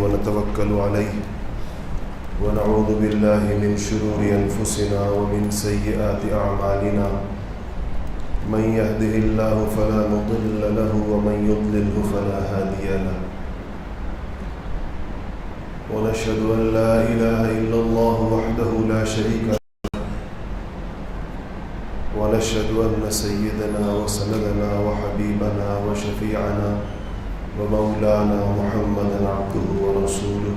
ونتوكل عليه ونعوذ بالله من شرور أنفسنا ومن سيئات أعمالنا من يهده الله فلا مضل له ومن يضلله فلا هادي له ونشهد أن لا إله إلا الله وحده لا شريك له ونشهد أن سيدنا وسندنا وحبيبنا وشفيعنا ومولانا محمدا عبده ورسوله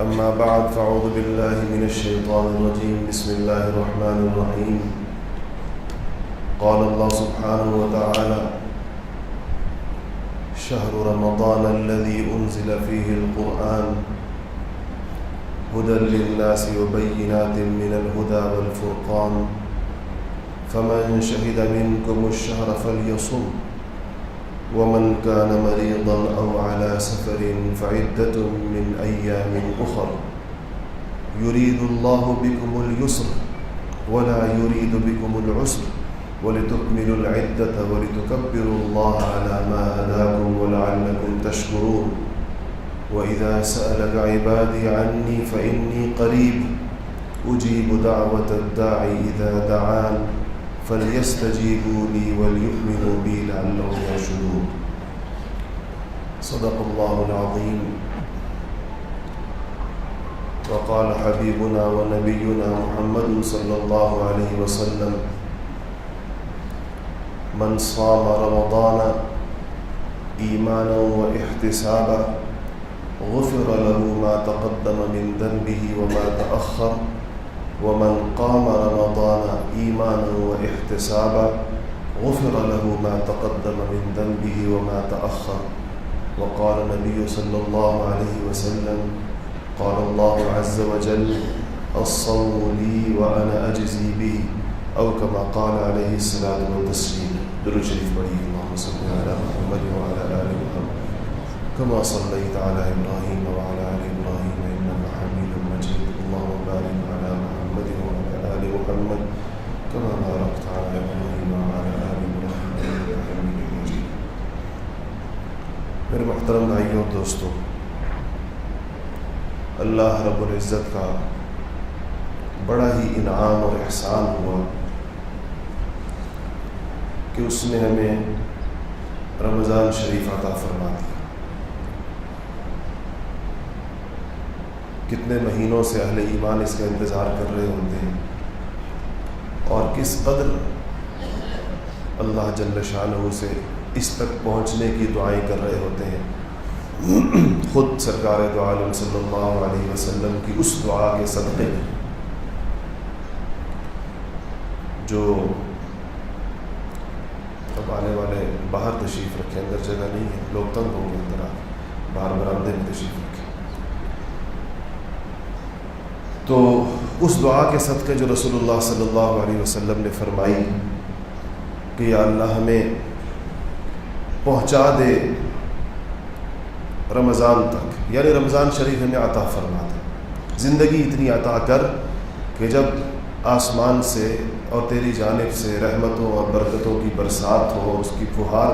أما بعد فأعوذ بالله من الشيطان الرجيم بسم الله الرحمن الرحيم قال الله سبحانه وتعالى شهر رمضان الذي أنزل فيه القرآن هدى للناس وبينات من الهدى والفرقان فمن شهد منكم الشهر فليصم ومن كان مريضا أو على سفر فعدة من أيام أخر يريد الله بكم اليسر ولا يريد بكم العسر ولتكملوا العدة ولتكبروا الله على ما هداكم ولعلكم تشكرون وإذا سألك عبادي عني فإني قريب أجيب دعوة الداعي إذا دعان فليستجيبوا لي وليؤمنوا بي لعلهم يرشدون صدق الله العظيم وقال حبيبنا ونبينا محمد صلى الله عليه وسلم من صام رمضان إيمانا واحتسابا غفر له ما تقدم من ذنبه وما تأخر ومن قام رمضان إيمانا واحتسابا غفر له ما تقدم من ذنبه وما تأخر وقال النبي صلى الله عليه وسلم قال الله عز وجل الصوم لي وأنا أجزي به أو كما قال عليه الصلاة والتسليم درود شریف پڑھیے اللهم صل على محمد وعلى آل محمد كما صليت على إبراهيم وعلى آل إبراهيم إنك حميد مجيد اللهم بارك على محمد وعلى آل محمد كما باركت على إبراهيم وعلى آل إبراهيم إنك حميد مجيد. میرے محترم بھائیوں اور دوستوں، اللہ رب العزت کا بڑا ہی انعام اور احسان ہوا کہ اس نے ہمیں رمضان شریف عطا فرما دیا. کتنے مہینوں سے اہل ایمان اس کا انتظار کر رہے ہوتے ہیں اور کس قدر اللہ جل شانہ سے اس تک پہنچنے کی دعائیں کر رہے ہوتے ہیں. خود سرکار دو عالم صلی اللہ علیہ وسلم کی اس دعا کے صدقے جو اب آنے والے باہر تشریف رکھیں، اندر جگہ نہیں ہے، لوگ تنگ ہوں گے، اندر باہر برآمدے میں تشریف رکھیں. تو اس دعا کے صدقے جو رسول اللہ صلی اللہ علیہ وسلم نے فرمائی کہ یا اللہ ہمیں پہنچا دے رمضان تک، یعنی رمضان شریف ہمیں عطا فرما دے، زندگی اتنی عطا کر کہ جب آسمان سے اور تیری جانب سے رحمتوں اور برکتوں کی برسات ہو، اس کی پھوہار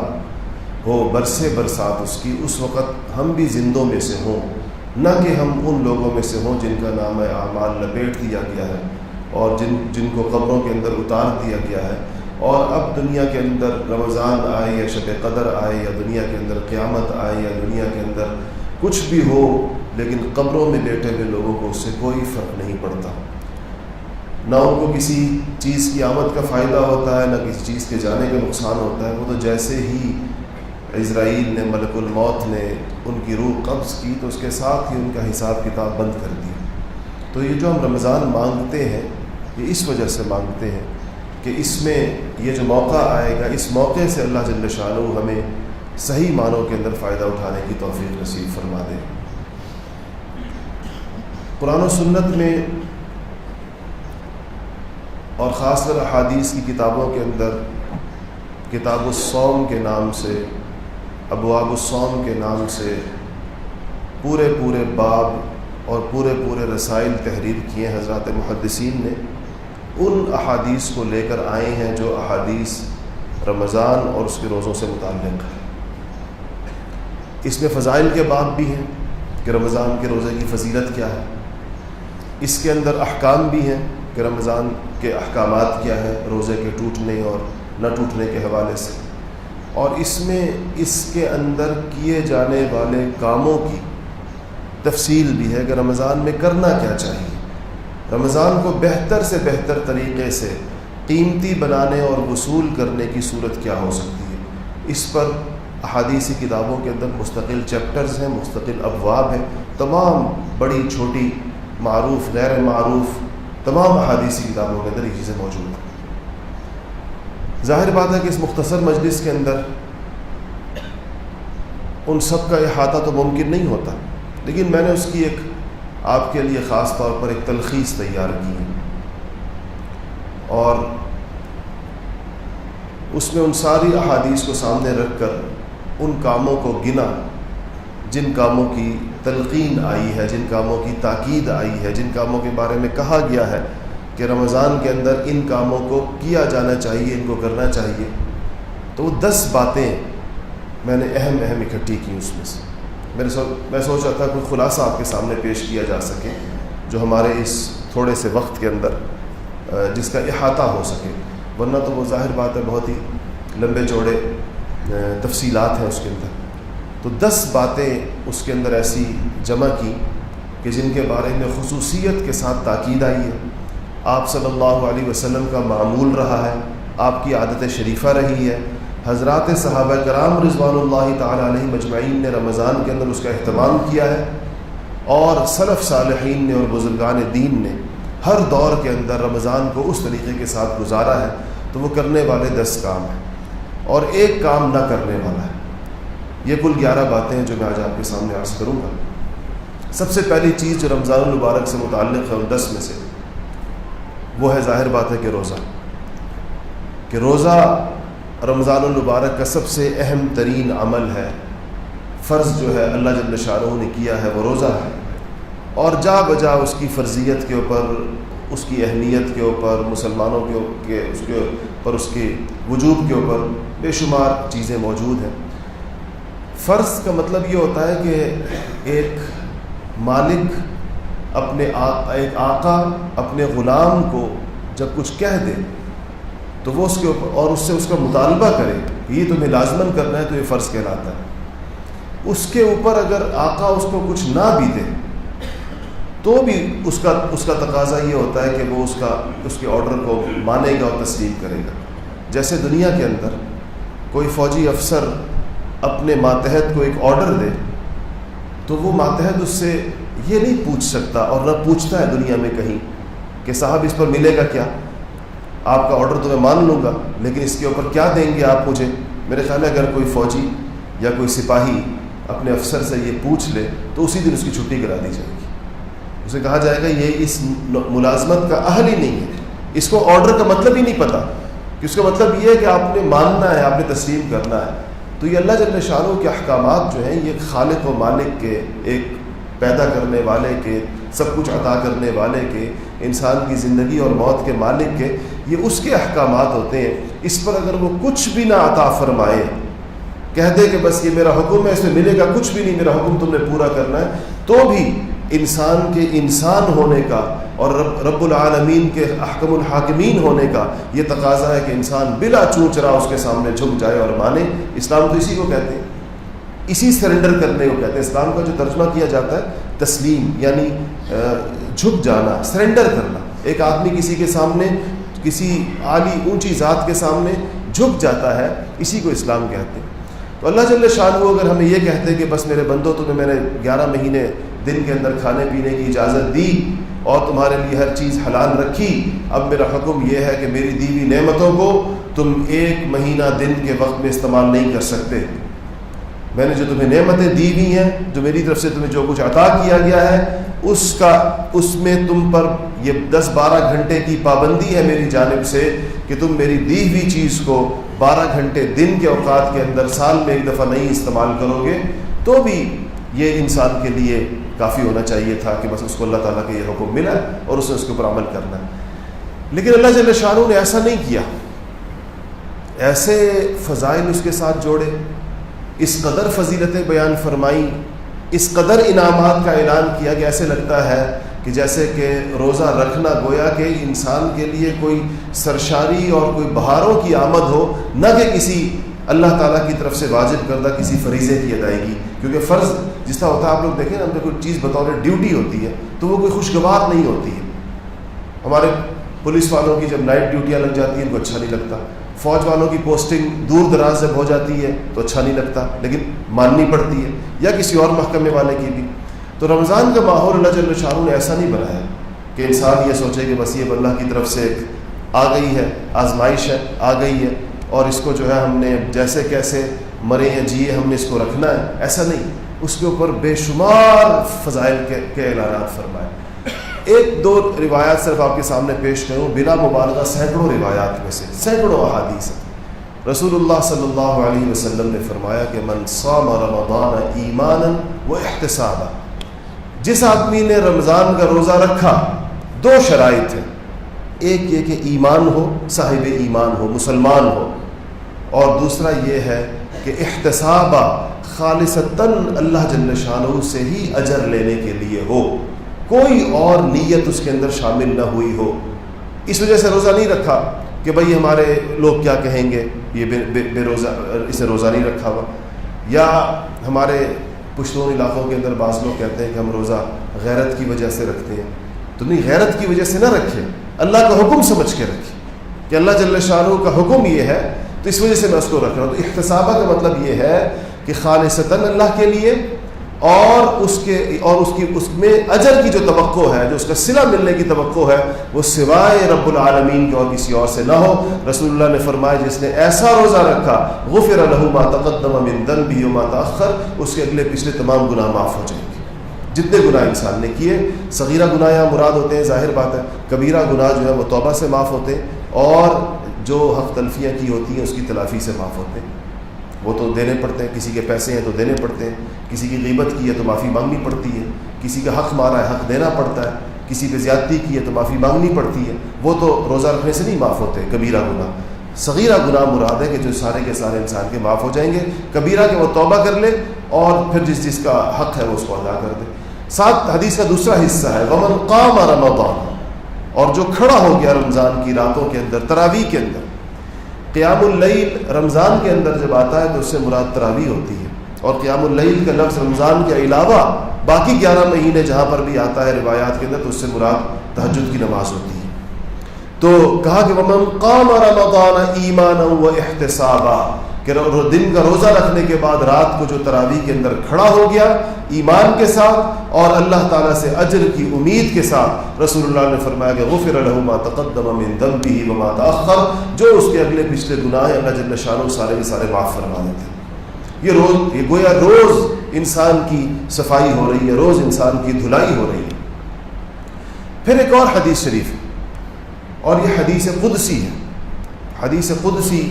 ہو، برسے برسات اس کی، اس وقت ہم بھی زندوں میں سے ہوں، نہ کہ ہم ان لوگوں میں سے ہوں جن کا نام اعمال لپیٹ دیا گیا ہے اور جن کو قبروں کے اندر اتار دیا گیا ہے، اور اب دنیا کے اندر رمضان آئے یا شب قدر آئے یا دنیا کے اندر قیامت آئے یا دنیا کے اندر کچھ بھی ہو، لیکن قبروں میں بیٹھے ہوئے لوگوں کو اس سے کوئی فرق نہیں پڑتا. نہ ان کو کسی چیز کی آمد کا فائدہ ہوتا ہے، نہ کسی چیز کے جانے کا نقصان ہوتا ہے. وہ تو جیسے ہی عزرائیل نے، ملک الموت نے ان کی روح قبض کی تو اس کے ساتھ ہی ان کا حساب کتاب بند کر دیا. تو یہ جو ہم رمضان مانگتے ہیں یہ اس وجہ سے مانگتے ہیں کہ اس میں یہ جو موقع آئے گا، اس موقع سے اللہ جل شانہ ہمیں صحیح معنوں کے اندر فائدہ اٹھانے کی توفیق نصیب فرما دے. قرآن و سنت میں اور خاص کر احادیث کی کتابوں کے اندر کتاب الصوم کے نام سے، ابواب الصوم کے نام سے پورے باب اور پورے رسائل تحریر کیے حضرات محدثین نے. ان احادیث کو لے کر آئے ہیں جو احادیث رمضان اور اس کے روزوں سے متعلق ہے. اس میں فضائل کے باب بھی ہیں کہ رمضان کے روزے کی فضیلت کیا ہے، اس کے اندر احکام بھی ہیں کہ رمضان کے احکامات کیا ہیں روزے کے ٹوٹنے اور نہ ٹوٹنے کے حوالے سے، اور اس میں اس کے اندر کیے جانے والے کاموں کی تفصیل بھی ہے کہ رمضان میں کرنا کیا چاہیے، رمضان کو بہتر سے بہتر طریقے سے قیمتی بنانے اور وصول کرنے کی صورت کیا ہو سکتی ہے۔ اس پر احادیثی کتابوں کے اندر مستقل چیپٹرز ہیں، مستقل ابواب ہیں، تمام بڑی چھوٹی معروف غیر معروف تمام احادیثی کتابوں کے اندر یہ چیزیں موجود ہیں۔ ظاہر بات ہے کہ اس مختصر مجلس کے اندر ان سب کا احاطہ تو ممکن نہیں ہوتا، لیکن میں نے اس کی ایک آپ کے لیے خاص طور پر ایک تلخیص تیار کی ہے، اور اس میں ان ساری احادیث کو سامنے رکھ کر ان کاموں کو گنا جن کاموں کی تلقین آئی ہے، جن کاموں کی تاکید آئی ہے، جن کاموں کے بارے میں کہا گیا ہے کہ رمضان کے اندر ان کاموں کو کیا جانا چاہیے، ان کو کرنا چاہیے، تو وہ 10 باتیں میں نے اہم اکٹھی کی۔ اس میں سے میں سوچ رہا تھا کوئی خلاصہ آپ کے سامنے پیش کیا جا سکے جو ہمارے اس تھوڑے سے وقت کے اندر جس کا احاطہ ہو سکے، ورنہ تو وہ ظاہر بات ہے بہت ہی لمبے چوڑے تفصیلات ہیں اس کے اندر۔ تو 10 باتیں اس کے اندر ایسی جمع کی کہ جن کے بارے میں خصوصیت کے ساتھ تاکید آئی ہے، آپ صلی اللہ علیہ وسلم کا معمول رہا ہے، آپ کی عادت شریفہ رہی ہے، حضرات صحابہ کرام رضوان اللہ تعالی علیہ مجمعین نے رمضان کے اندر اس کا اہتمام کیا ہے، اور سلف صالحین نے اور بزرگان دین نے ہر دور کے اندر رمضان کو اس طریقے کے ساتھ گزارا ہے۔ تو وہ کرنے والے 10 کام ہیں اور ایک کام نہ کرنے والا ہے۔ یہ کل 11 باتیں ہیں جو میں آج آپ کے سامنے عرض کروں گا۔ سب سے پہلی چیز جو رمضان المبارک سے متعلق ہے ان 10 میں سے، وہ ہے ظاہر بات ہے کہ روزہ رمضان المبارک کا سب سے اہم ترین عمل ہے، فرض جو ہے اللہ جل شانہ نے کیا ہے وہ روزہ ہے، اور جا بجا اس کی فرضیت کے اوپر، اس کی اہمیت کے اوپر، مسلمانوں کے اس کے وجوب کے اوپر بے شمار چیزیں موجود ہیں۔ فرض کا مطلب یہ ہوتا ہے کہ ایک مالک ایک آقا اپنے غلام کو جب کچھ کہہ دے تو وہ اس کے اوپر اور اس سے اس کا مطالبہ کرے کہ یہ تمہیں لازماً کرنا ہے، تو یہ فرض کہلاتا ہے۔ اس کے اوپر اگر آقا اس کو کچھ نہ بھی دے تو بھی اس کا تقاضا یہ ہوتا ہے کہ وہ اس کے آرڈر کو مانے گا اور تسلیم کرے گا۔ جیسے دنیا کے اندر کوئی فوجی افسر اپنے ماتحت کو ایک آرڈر دے تو وہ ماتحت اس سے یہ نہیں پوچھ سکتا اور نہ پوچھتا ہے دنیا میں کہیں کہ صاحب اس پر ملے گا کیا، آپ کا آرڈر تو میں مان لوں گا لیکن اس کے اوپر کیا دیں گے آپ مجھے۔ میرے خیال ہے اگر کوئی فوجی یا کوئی سپاہی اپنے افسر سے یہ پوچھ لے تو اسی دن اس کی چھٹی کرا دی جائے گی، اسے کہا جائے گا یہ اس ملازمت کا اہل ہی نہیں ہے، اس کو آرڈر کا مطلب ہی نہیں پتہ کہ اس کا مطلب یہ ہے کہ آپ نے ماننا ہے، آپ نے تسلیم کرنا ہے۔ تو یہ اللہ جل شانہ کے احکامات جو ہیں یہ خالق و مالک کے، ایک پیدا کرنے والے کے، سب کچھ عطا کرنے والے کے، انسان کی زندگی اور موت کے مالک کے، یہ اس کے احکامات ہوتے ہیں۔ اس پر اگر وہ کچھ بھی نہ عطا فرمائے، کہہ دے کہ بس یہ میرا حکم ہے، اس میں ملے گا کچھ بھی نہیں، میرا حکم تم نے پورا کرنا ہے، تو بھی انسان کے انسان ہونے کا اور رب العالمین کے احکم الحاکمین ہونے کا یہ تقاضا ہے کہ انسان بلا چون چرا اس کے سامنے جھک جائے اور مانے۔ اسلام تو اسی کو کہتے ہیں، اسی سرنڈر کرنے کو کہتے ہیں۔ اسلام کا جو ترجمہ کیا جاتا ہے تسلیم، یعنی جھک جانا، سرنڈر کرنا۔ ایک آدمی کسی کے سامنے، کسی عالی اونچی ذات کے سامنے جھک جاتا ہے، اسی کو اسلام کہتے ہیں۔ تو اللہ جل شانہ اگر ہمیں یہ کہتے کہ بس میرے بندو تمہیں میں نے 11 مہینے دن کے اندر کھانے پینے کی اجازت دی اور تمہارے لیے ہر چیز حلال رکھی، اب میرا حکم یہ ہے کہ میری دی ہوئی نعمتوں کو تم 1 مہینہ دن کے وقت میں استعمال نہیں کر سکتے۔ میں نے جو تمہیں نعمتیں دی ہوئی ہیں، جو میری طرف سے تمہیں جو کچھ عطا کیا گیا ہے، اس میں تم پر یہ 10-12 گھنٹے کی پابندی ہے میری جانب سے کہ تم میری دی ہوئی چیز کو 12 گھنٹے دن کے اوقات کے اندر سال میں 1 دفعہ نہیں استعمال کرو گے۔ تو بھی یہ انسان کے لیے کافی ہونا چاہیے تھا کہ بس اس کو اللہ تعالیٰ کا یہ حکم ملا اور اس نے اس کے اوپر عمل کرنا ہے۔ لیکن اللہ جل شانہ نے ایسا نہیں کیا، ایسے فضائل اس کے ساتھ جوڑے اس قدر فضیلتیں بیان فرمائیں، اس قدر انعامات کا اعلان کیا کہ ایسے لگتا ہے کہ جیسے کہ روزہ رکھنا گویا کہ انسان کے لیے کوئی سرشاری اور کوئی بہاروں کی آمد ہو، نہ کہ کسی اللہ تعالیٰ کی طرف سے واجب کردہ کسی فریضے کی ادائیگی. کیونکہ فرض جس طرح ہوتا ہے، آپ لوگ دیکھیں نا، ہم نے کوئی چیز بطور ڈیوٹی ہوتی ہے تو وہ کوئی خوشگوار نہیں ہوتی ہے. ہمارے پولیس والوں کی جب نائٹ ڈیوٹیاں لگ جاتی ہیں ان کو اچھا نہیں لگتا، فوج والوں کی پوسٹنگ دور دراز جب ہو جاتی ہے تو اچھا نہیں لگتا، لیکن ماننی پڑتی ہے، یا کسی اور محکمے والے کی بھی. تو رمضان کا ماحول اللہ جل شانہ نے ایسا نہیں بنایا کہ انسان یہ سوچے کہ بس یہ اللہ کی طرف سے ایک آ گئی ہے، آزمائش ہے، آ گئی ہے، اور اس کو جو ہے ہم نے جیسے کیسے مرے ہیں جیے ہم نے اس کو رکھنا ہے. ایسا نہیں، اس کے اوپر بے شمار فضائل کے اعلانات فرمائے. ایک دو روایات صرف آپ کے سامنے پیش کروں، بلا مبالغہ سینکڑوں روایات میں سے سینکڑوں احادیث ہیں. رسول اللہ صلی اللہ علیہ وسلم نے فرمایا کہ من صام رمضان ایمانا و احتسابا، جس آدمی نے رمضان کا روزہ رکھا، دو شرائط ہیں، ایک یہ کہ ایمان ہو، صاحب ایمان ہو، مسلمان ہو، اور دوسرا یہ ہے کہ احتسابا، خالصتاً اللہ جل شانہ سے ہی اجر لینے کے لیے ہو، کوئی اور نیت اس کے اندر شامل نہ ہوئی ہو. اس وجہ سے روزہ نہیں رکھا کہ بھئی ہمارے لوگ کیا کہیں گے، یہ بے روزہ، اسے روزہ نہیں رکھا ہوا. یا ہمارے پشتون علاقوں کے اندر بعض لوگ کہتے ہیں کہ ہم روزہ غیرت کی وجہ سے رکھتے ہیں. تو نہیں، غیرت کی وجہ سے نہ رکھے، اللہ کا حکم سمجھ کے رکھے کہ اللہ جل شانہ کا حکم یہ ہے تو اس وجہ سے میں اس کو رکھ رہا ہوں. تو احتسابہ کا مطلب یہ ہے کہ خالصتاً اللہ کے لیے، اور اس میں اجر کی جو توقع ہے، جو اس کا صلہ ملنے کی توقع ہے، وہ سوائے رب العالمین کے اور کسی اور سے نہ ہو. رسول اللہ نے فرمایا جس نے ایسا روزہ رکھا غفر له ما تقدم من ذنبه وما تاخر، اس کے اگلے پچھلے تمام گناہ معاف ہو جائیں گے. جتنے گناہ انسان نے کیے، صغیرہ گناہ یہاں مراد ہوتے ہیں، ظاہر بات ہے، کبیرہ گناہ جو ہے وہ توبہ سے معاف ہوتے ہیں، اور جو حق تلفیاں کی ہوتی ہیں اس کی تلافی سے معاف ہوتے ہیں. وہ تو دینے پڑتے ہیں، کسی کے پیسے ہیں تو دینے پڑتے ہیں، کسی کی غیبت کی ہے تو معافی مانگنی پڑتی ہے، کسی کا حق مارا ہے حق دینا پڑتا ہے، کسی پہ زیادتی کی ہے تو معافی مانگنی پڑتی ہے. وہ تو روزہ رکھنے سے نہیں معاف ہوتے. کبیرہ گناہ، صغیرہ گناہ مراد ہے کہ جو سارے کے سارے انسان کے معاف ہو جائیں گے. کبیرہ کہ وہ توبہ کر لے اور پھر جس کا حق ہے وہ اس کو ادا کر دے. ساتھ حدیث کا دوسرا حصہ ہے ومن قام رمضان، اور جو کھڑا ہو گیا رمضان کی راتوں کے اندر، تراویح کے اندر. قیام اللیل رمضان کے اندر جب آتا ہے تو اس سے مراد تراویح ہوتی ہے، اور قیام اللیل کا لفظ رمضان کے علاوہ باقی 11 مہینے جہاں پر بھی آتا ہے روایات کے اندر تو اس سے مراد تہجد کی نماز ہوتی ہے. تو کہا کہ ومن قام رمضان ایمانا و احتسابا، کہ دن کا روزہ رکھنے کے بعد رات کو جو تراویح کے اندر کھڑا ہو گیا ایمان کے ساتھ اور اللہ تعالیٰ سے اجر کی امید کے ساتھ، رسول اللہ نے فرمایا کہ غفر له ما تقدم من ذنبه وما تاخر، جو اس کے اگلے پچھلے گناہ ہیں اللہ جل شانہ سارے کے سارے معاف فرما دیتے ہیں. یہ گویا روز انسان کی صفائی ہو رہی ہے، روز انسان کی دھلائی ہو رہی ہے. پھر ایک اور حدیث شریف ہے، اور یہ حدیث قدسی ہے. حدیث قدسی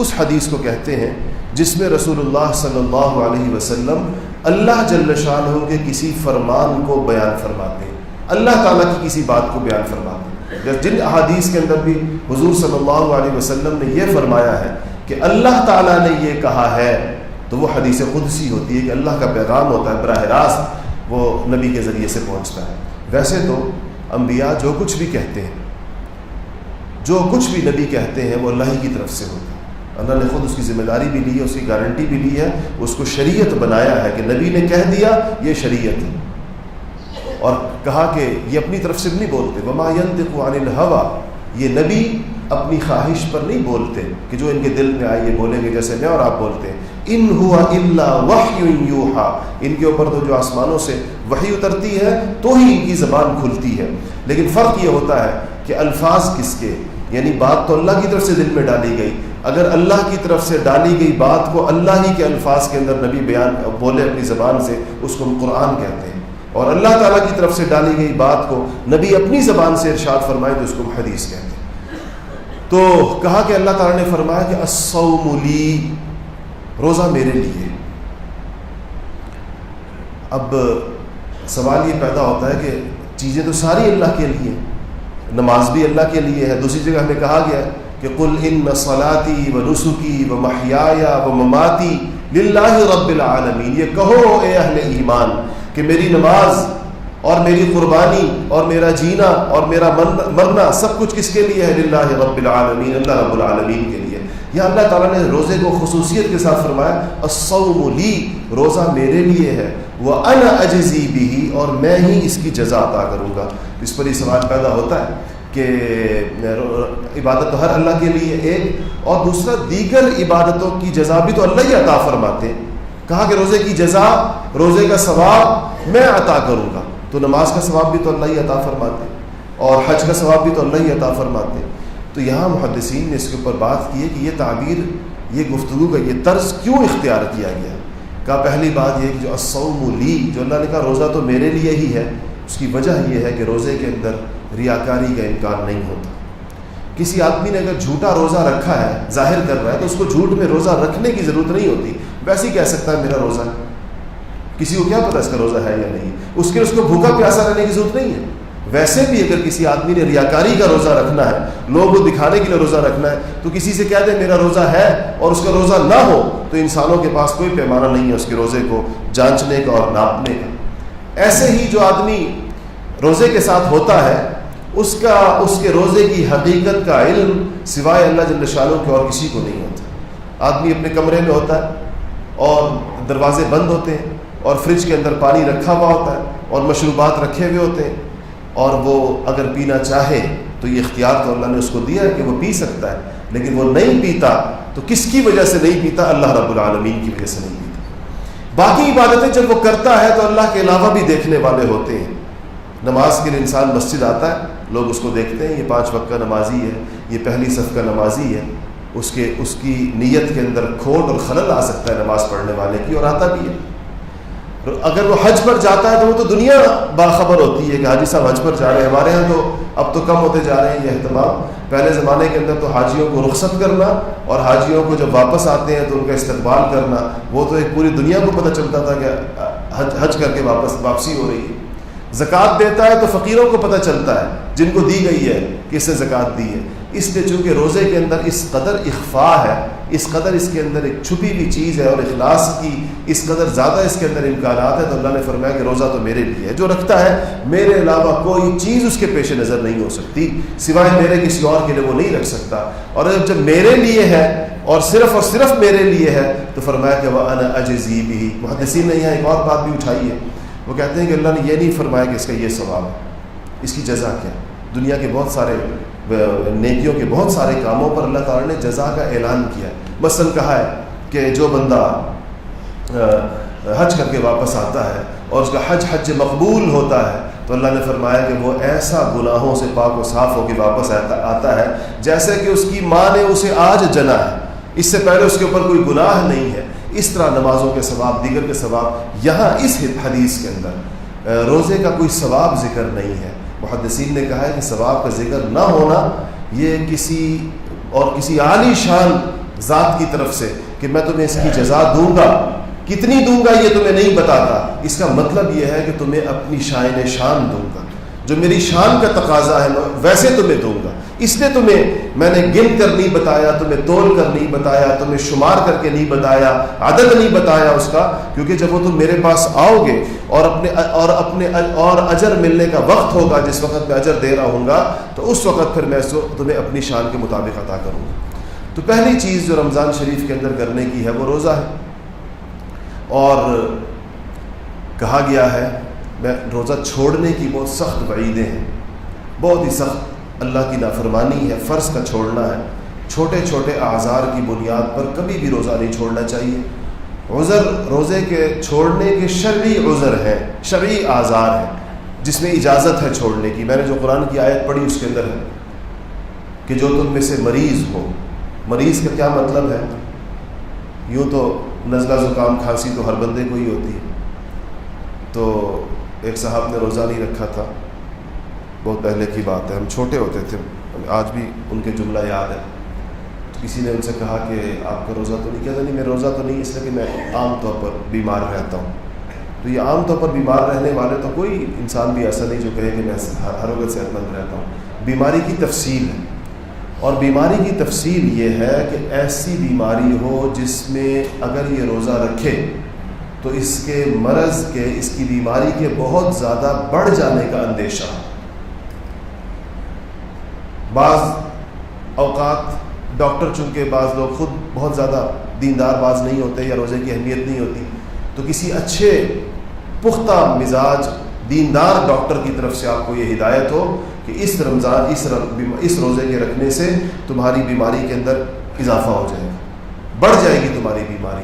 اس حدیث کو کہتے ہیں جس میں رسول اللہ صلی اللہ علیہ وسلم اللہ جل شانہ کے کسی فرمان کو بیان فرماتے ہیں، اللہ تعالیٰ کی کسی بات کو بیان فرماتے ہیں. جن احادیث کے اندر بھی حضور صلی اللہ علیہ وسلم نے یہ فرمایا ہے کہ اللہ تعالیٰ نے یہ کہا ہے، تو وہ حدیث قدسی ہوتی ہے کہ اللہ کا پیغام ہوتا ہے، براہ راست وہ نبی کے ذریعے سے پہنچتا ہے. ویسے تو انبیاء جو کچھ بھی کہتے ہیں، جو کچھ بھی نبی کہتے ہیں وہ اللہ ہی کی طرف سے ہوتا ہے. اللہ نے خود اس کی ذمہ داری بھی لی ہے، اس کی گارنٹی بھی لی ہے، اس کو شریعت بنایا ہے کہ نبی نے کہہ دیا یہ شریعت ہے. اور کہا کہ یہ اپنی طرف سے نہیں بولتے، وما ينطق عن الهوى، یہ نبی اپنی خواہش پر نہیں بولتے کہ جو ان کے دل میں آئے یہ بولیں گے جیسے میں اور آپ بولتے ہیں. ان هو الا وحی یوحى، ان کے اوپر تو جو آسمانوں سے وحی اترتی ہے تو ہی ان کی زبان کھلتی ہے. لیکن فرق یہ ہوتا ہے کہ الفاظ کس کے، یعنی بات تو اللہ کی طرف سے دل میں ڈالی گئی. اگر اللہ کی طرف سے ڈالی گئی بات کو اللہ ہی کے الفاظ کے اندر نبی بیان بولے اپنی زبان سے، اس کو ہم قرآن کہتے ہیں. اور اللہ تعالیٰ کی طرف سے ڈالی گئی بات کو نبی اپنی زبان سے ارشاد فرمائے تو اس کو ہم حدیث کہتے ہیں. تو کہا کہ اللہ تعالیٰ نے فرمایا کہ الصوم لی، روزہ میرے لیے. اب سوال یہ پیدا ہوتا ہے کہ چیزیں تو ساری اللہ کے لیے، نماز بھی اللہ کے لیے ہے. دوسری جگہ ہمیں کہا گیا ہے کہ قل ان صلاتی و نسکی و محیایا و مماتی للہ رب العالمین، یہ کہو اے اہل ایمان کہ میری نماز اور میری قربانی اور میرا جینا اور میرا مرنا سب کچھ کس کے لیے ہے؟ للہ رب العالمین، اللہ رب العالمین کے لیے۔ یہاں اللہ تعالیٰ نے روزے کو خصوصیت کے ساتھ فرمایا الصوم لی، روزہ میرے لیے ہے، وَأَنَا أَجْزِي بِهِ، اور میں ہی اس کی جزا عطا کروں گا۔ اس پر یہ سوال پیدا ہوتا ہے کہ عبادت تو ہر اللہ کے لیے ایک، اور دوسرا دیگر عبادتوں کی جزا بھی تو اللہ ہی عطا فرماتے ہیں۔ کہا کہ روزے کی جزا، روزے کا ثواب میں عطا کروں گا، تو نماز کا ثواب بھی تو اللہ ہی عطا فرماتے ہیں، اور حج کا ثواب بھی تو اللہ ہی عطا فرماتے ہیں۔ تو یہاں محدثین نے اس کے اوپر بات کی ہے کہ یہ تعبیر، یہ گفتگو کا یہ طرز کیوں اختیار کیا گیا؟ کہا پہلی بات یہ کہ جو الصوم لی، جو اللہ نے کہا روزہ تو میرے لیے ہی ہے، اس کی وجہ یہ ہے کہ روزے کے اندر ریاکاری کا امکان نہیں ہوتا۔ کسی آدمی نے اگر جھوٹا روزہ رکھا ہے، ظاہر کر رہا ہے، تو اس کو جھوٹ میں روزہ رکھنے کی ضرورت نہیں ہوتی، ویسے ہی کہہ سکتا ہے میرا روزہ ہے۔ کسی کو کیا پتا اس کا روزہ ہے یا نہیں، اس کو بھوکا پیاسا رہنے کی ضرورت نہیں ہے۔ ویسے بھی اگر کسی آدمی نے ریاکاری کا روزہ رکھنا ہے، لوگوں کو دکھانے کے لیے روزہ رکھنا ہے، تو کسی سے کہہ دے میرا روزہ ہے اور اس کا روزہ نہ ہو، تو انسانوں کے پاس کوئی پیمانہ نہیں ہے اس کے روزے کو جانچنے کا اور ناپنے کا۔ ایسے ہی جو آدمی روزے کے ساتھ ہوتا ہے، اس کے روزے کی حقیقت کا علم سوائے اللہ جل شانہ کے اور کسی کو نہیں ہوتا۔ آدمی اپنے کمرے میں ہوتا ہے اور دروازے بند ہوتے ہیں اور فریج کے اندر پانی رکھا ہوا ہوتا ہے اور مشروبات رکھے ہوئے ہوتے ہیں، اور وہ اگر پینا چاہے تو یہ اختیار تو اللہ نے اس کو دیا ہے کہ وہ پی سکتا ہے، لیکن وہ نہیں پیتا تو کس کی وجہ سے نہیں پیتا؟ اللہ رب العالمین کی وجہ سے نہیں پیتا۔ باقی عبادتیں جب وہ کرتا ہے تو اللہ کے علاوہ بھی دیکھنے والے ہوتے ہیں۔ نماز کے لیے انسان مسجد آتا ہے، لوگ اس کو دیکھتے ہیں، یہ 5 وقت کا نمازی ہے، یہ پہلی صف کا نمازی ہے، اس کی نیت کے اندر کھوٹ اور خلل آ سکتا ہے نماز پڑھنے والے کی، اور آتا بھی ہے۔ اگر وہ حج پر جاتا ہے تو وہ تو دنیا باخبر ہوتی ہے کہ حاجی صاحب حج پر جا رہے ہیں۔ ہمارے ہاں تو اب تو کم ہوتے جا رہے ہیں یہ اہتمام۔ پہلے زمانے کے اندر تو حاجیوں کو رخصت کرنا اور حاجیوں کو جب واپس آتے ہیں تو ان کا استقبال کرنا، وہ تو ایک پوری دنیا کو پتہ چلتا تھا کہ حج کر کے واپسی ہو رہی ہے۔ زکوٰۃ دیتا ہے تو فقیروں کو پتہ چلتا ہے جن کو دی گئی ہے کہ اس نے زکوٰۃ دی ہے۔ اس لیے چونکہ روزے کے اندر اس قدر اخفاء ہے، اس قدر اس کے اندر ایک چھپی ہوئی چیز ہے، اور اخلاص کی اس قدر زیادہ اس کے اندر امکانات ہے، تو اللہ نے فرمایا کہ روزہ تو میرے لیے ہے، جو رکھتا ہے میرے علاوہ کوئی چیز اس کے پیش نظر نہیں ہو سکتی، سوائے میرے کسی اور کے لیے وہ نہیں رکھ سکتا۔ اور جب میرے لیے ہے اور صرف میرے لیے ہے تو فرمایا کہ وَأَنَا أَجْزِي بِهِ۔ محدثین نے یہاں ایک اور بات بھی اٹھائی ہے، وہ کہتے ہیں کہ اللہ نے یہ نہیں فرمایا کہ اس کا یہ ثواب ہے، اس کی جزا کیا۔ دنیا کے بہت سارے نیکیوں کے بہت سارے کاموں پر اللہ تعالیٰ نے جزا کا اعلان کیا ہے۔ مثلا کہا ہے کہ جو بندہ حج کر کے واپس آتا ہے اور اس کا حج مقبول ہوتا ہے تو اللہ نے فرمایا کہ وہ ایسا گناہوں سے پاک و صاف ہو کے واپس آتا ہے جیسے کہ اس کی ماں نے اسے آج جنا ہے، اس سے پہلے اس کے اوپر کوئی گناہ نہیں ہے۔ اس طرح نمازوں کے ثواب، دیگر کے ثواب، یہاں اس حدیث کے اندر روزے کا کوئی ثواب ذکر نہیں ہے۔ محدثین نے کہا ہے کہ ثواب کا ذکر نہ ہونا یہ کسی عالی شان ذات کی طرف سے کہ میں تمہیں اس کی جزا دوں گا، کتنی دوں گا یہ تمہیں نہیں بتاتا، اس کا مطلب یہ ہے کہ تمہیں اپنی شائن شان دوں گا، جو میری شان کا تقاضا ہے ویسے تمہیں دوں گا۔ اس لیے تمہیں میں نے گن کر نہیں بتایا، تمہیں تول کر نہیں بتایا، تمہیں شمار کر کے نہیں بتایا، عدد نہیں بتایا اس کا، کیونکہ جب وہ تم میرے پاس آؤ گے اور اجر ملنے کا وقت ہوگا، جس وقت میں اجر دے رہا ہوں گا، تو اس وقت پھر میں تمہیں اپنی شان کے مطابق عطا کروں گا۔ تو پہلی چیز جو رمضان شریف کے اندر کرنے کی ہے وہ روزہ ہے، اور کہا گیا ہے روزہ چھوڑنے کی بہت سخت وعیدیں ہیں، بہت ہی سخت۔ اللہ کی نافرمانی ہے، فرض کا چھوڑنا ہے، چھوٹے چھوٹے اعذار کی بنیاد پر کبھی بھی روزہ نہیں چھوڑنا چاہیے۔ عذر، روزے کے چھوڑنے کے شرعی عذر ہیں، شرعی اعذار ہیں جس میں اجازت ہے چھوڑنے کی۔ میں نے جو قرآن کی آیت پڑھی اس کے اندر ہے کہ جو تم میں سے مریض ہو، مریض کا کیا مطلب ہے؟ یوں تو نزلہ زکام کھانسی تو ہر بندے کو ہی ہوتی ہے۔ تو ایک صاحب نے روزہ نہیں رکھا تھا، بہت پہلے کی بات ہے، ہم چھوٹے ہوتے تھے، آج بھی ان کے جملہ یاد ہے۔ تو کسی نے ان سے کہا کہ آپ کا روزہ تو نہیں؟ کہتا نہیں، میں روزہ تو نہیں، اس لیے کہ میں عام طور پر بیمار رہتا ہوں۔ تو یہ عام طور پر بیمار رہنے والے تو کوئی انسان بھی ایسا نہیں جو کہے کہ میں ہر وقت صحت مند رہتا ہوں، بیماری کی تفصیل ہے۔ اور بیماری کی تفصیل یہ ہے کہ ایسی بیماری ہو جس میں اگر یہ روزہ رکھے تو اس کے مرض کے، اس کی بیماری کے بہت زیادہ بڑھ جانے کا اندیشہ. بعض اوقات ڈاکٹر، چونکہ بعض لوگ خود بہت زیادہ دیندار باز نہیں ہوتے یا روزے کی اہمیت نہیں ہوتی، تو کسی اچھے پختہ مزاج دیندار ڈاکٹر کی طرف سے آپ کو یہ ہدایت ہو کہ اس رمضان اس روزے کے رکھنے سے تمہاری بیماری کے اندر اضافہ ہو جائے گا، بڑھ جائے گی تمہاری بیماری.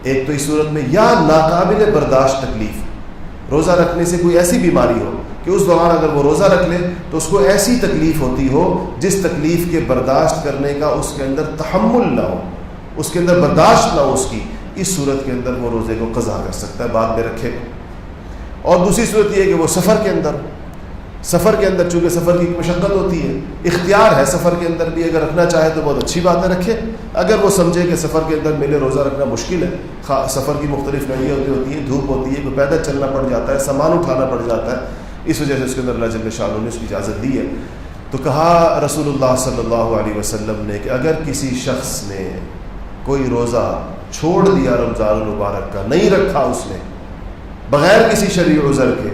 ایک تو اس صورت میں، یا ناقابل برداشت تکلیف، روزہ رکھنے سے کوئی ایسی بیماری ہو کہ اس دوران اگر وہ روزہ رکھ لے تو اس کو ایسی تکلیف ہوتی ہو جس تکلیف کے برداشت کرنے کا اس کے اندر تحمل نہ ہو، اس کے اندر برداشت نہ ہو اس کی، اس صورت کے اندر وہ روزے کو قضا کر سکتا ہے، بعد میں رکھے گا. اور دوسری صورت یہ ہے کہ وہ سفر کے اندر چونکہ سفر کی مشقت ہوتی ہے، اختیار ہے سفر کے اندر بھی، اگر رکھنا چاہے تو بہت اچھی بات ہے رکھے. اگر وہ سمجھے کہ سفر کے اندر میرے روزہ رکھنا مشکل ہے، سفر کی مختلف نوعیتیں ہوتی ہیں، دھوپ ہوتی ہے، کوئی پیدل چلنا پڑ جاتا ہے، سامان اٹھانا پڑ جاتا ہے، اس وجہ سے اس کے اندر اللہ جل شانہ نے اس کی اجازت دی ہے. تو کہا رسول اللہ صلی اللہ علیہ وسلم نے کہ اگر کسی شخص نے کوئی روزہ چھوڑ دیا رمضان المبارک کا، نہیں رکھا اس نے بغیر کسی شرعی عذر کے،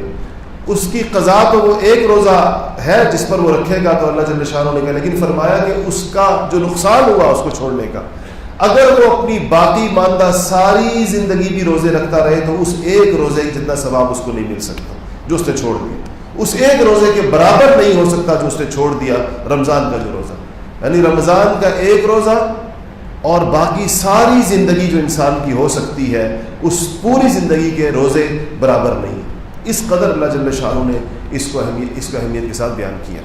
اس کی قضا تو وہ ایک روزہ ہے جس پر وہ رکھے گا، تو اللہ جل شانہ نے کہا، لیکن فرمایا کہ اس کا جو نقصان ہوا اس کو چھوڑنے کا، اگر وہ اپنی باقی ماندہ ساری زندگی بھی روزے رکھتا رہے تو اس ایک روزے کی جتنا ثواب اس کو نہیں مل سکتا جو اس نے چھوڑ دیا، اس ایک روزے کے برابر نہیں ہو سکتا جو اس نے چھوڑ دیا رمضان کا جو روزہ. یعنی رمضان کا ایک روزہ اور باقی ساری زندگی جو انسان کی ہو سکتی ہے اس پوری زندگی کے روزے برابر نہیں. اس قدر اللہ جل شانہ نے اس کو اہمیت کے ساتھ بیان کیا.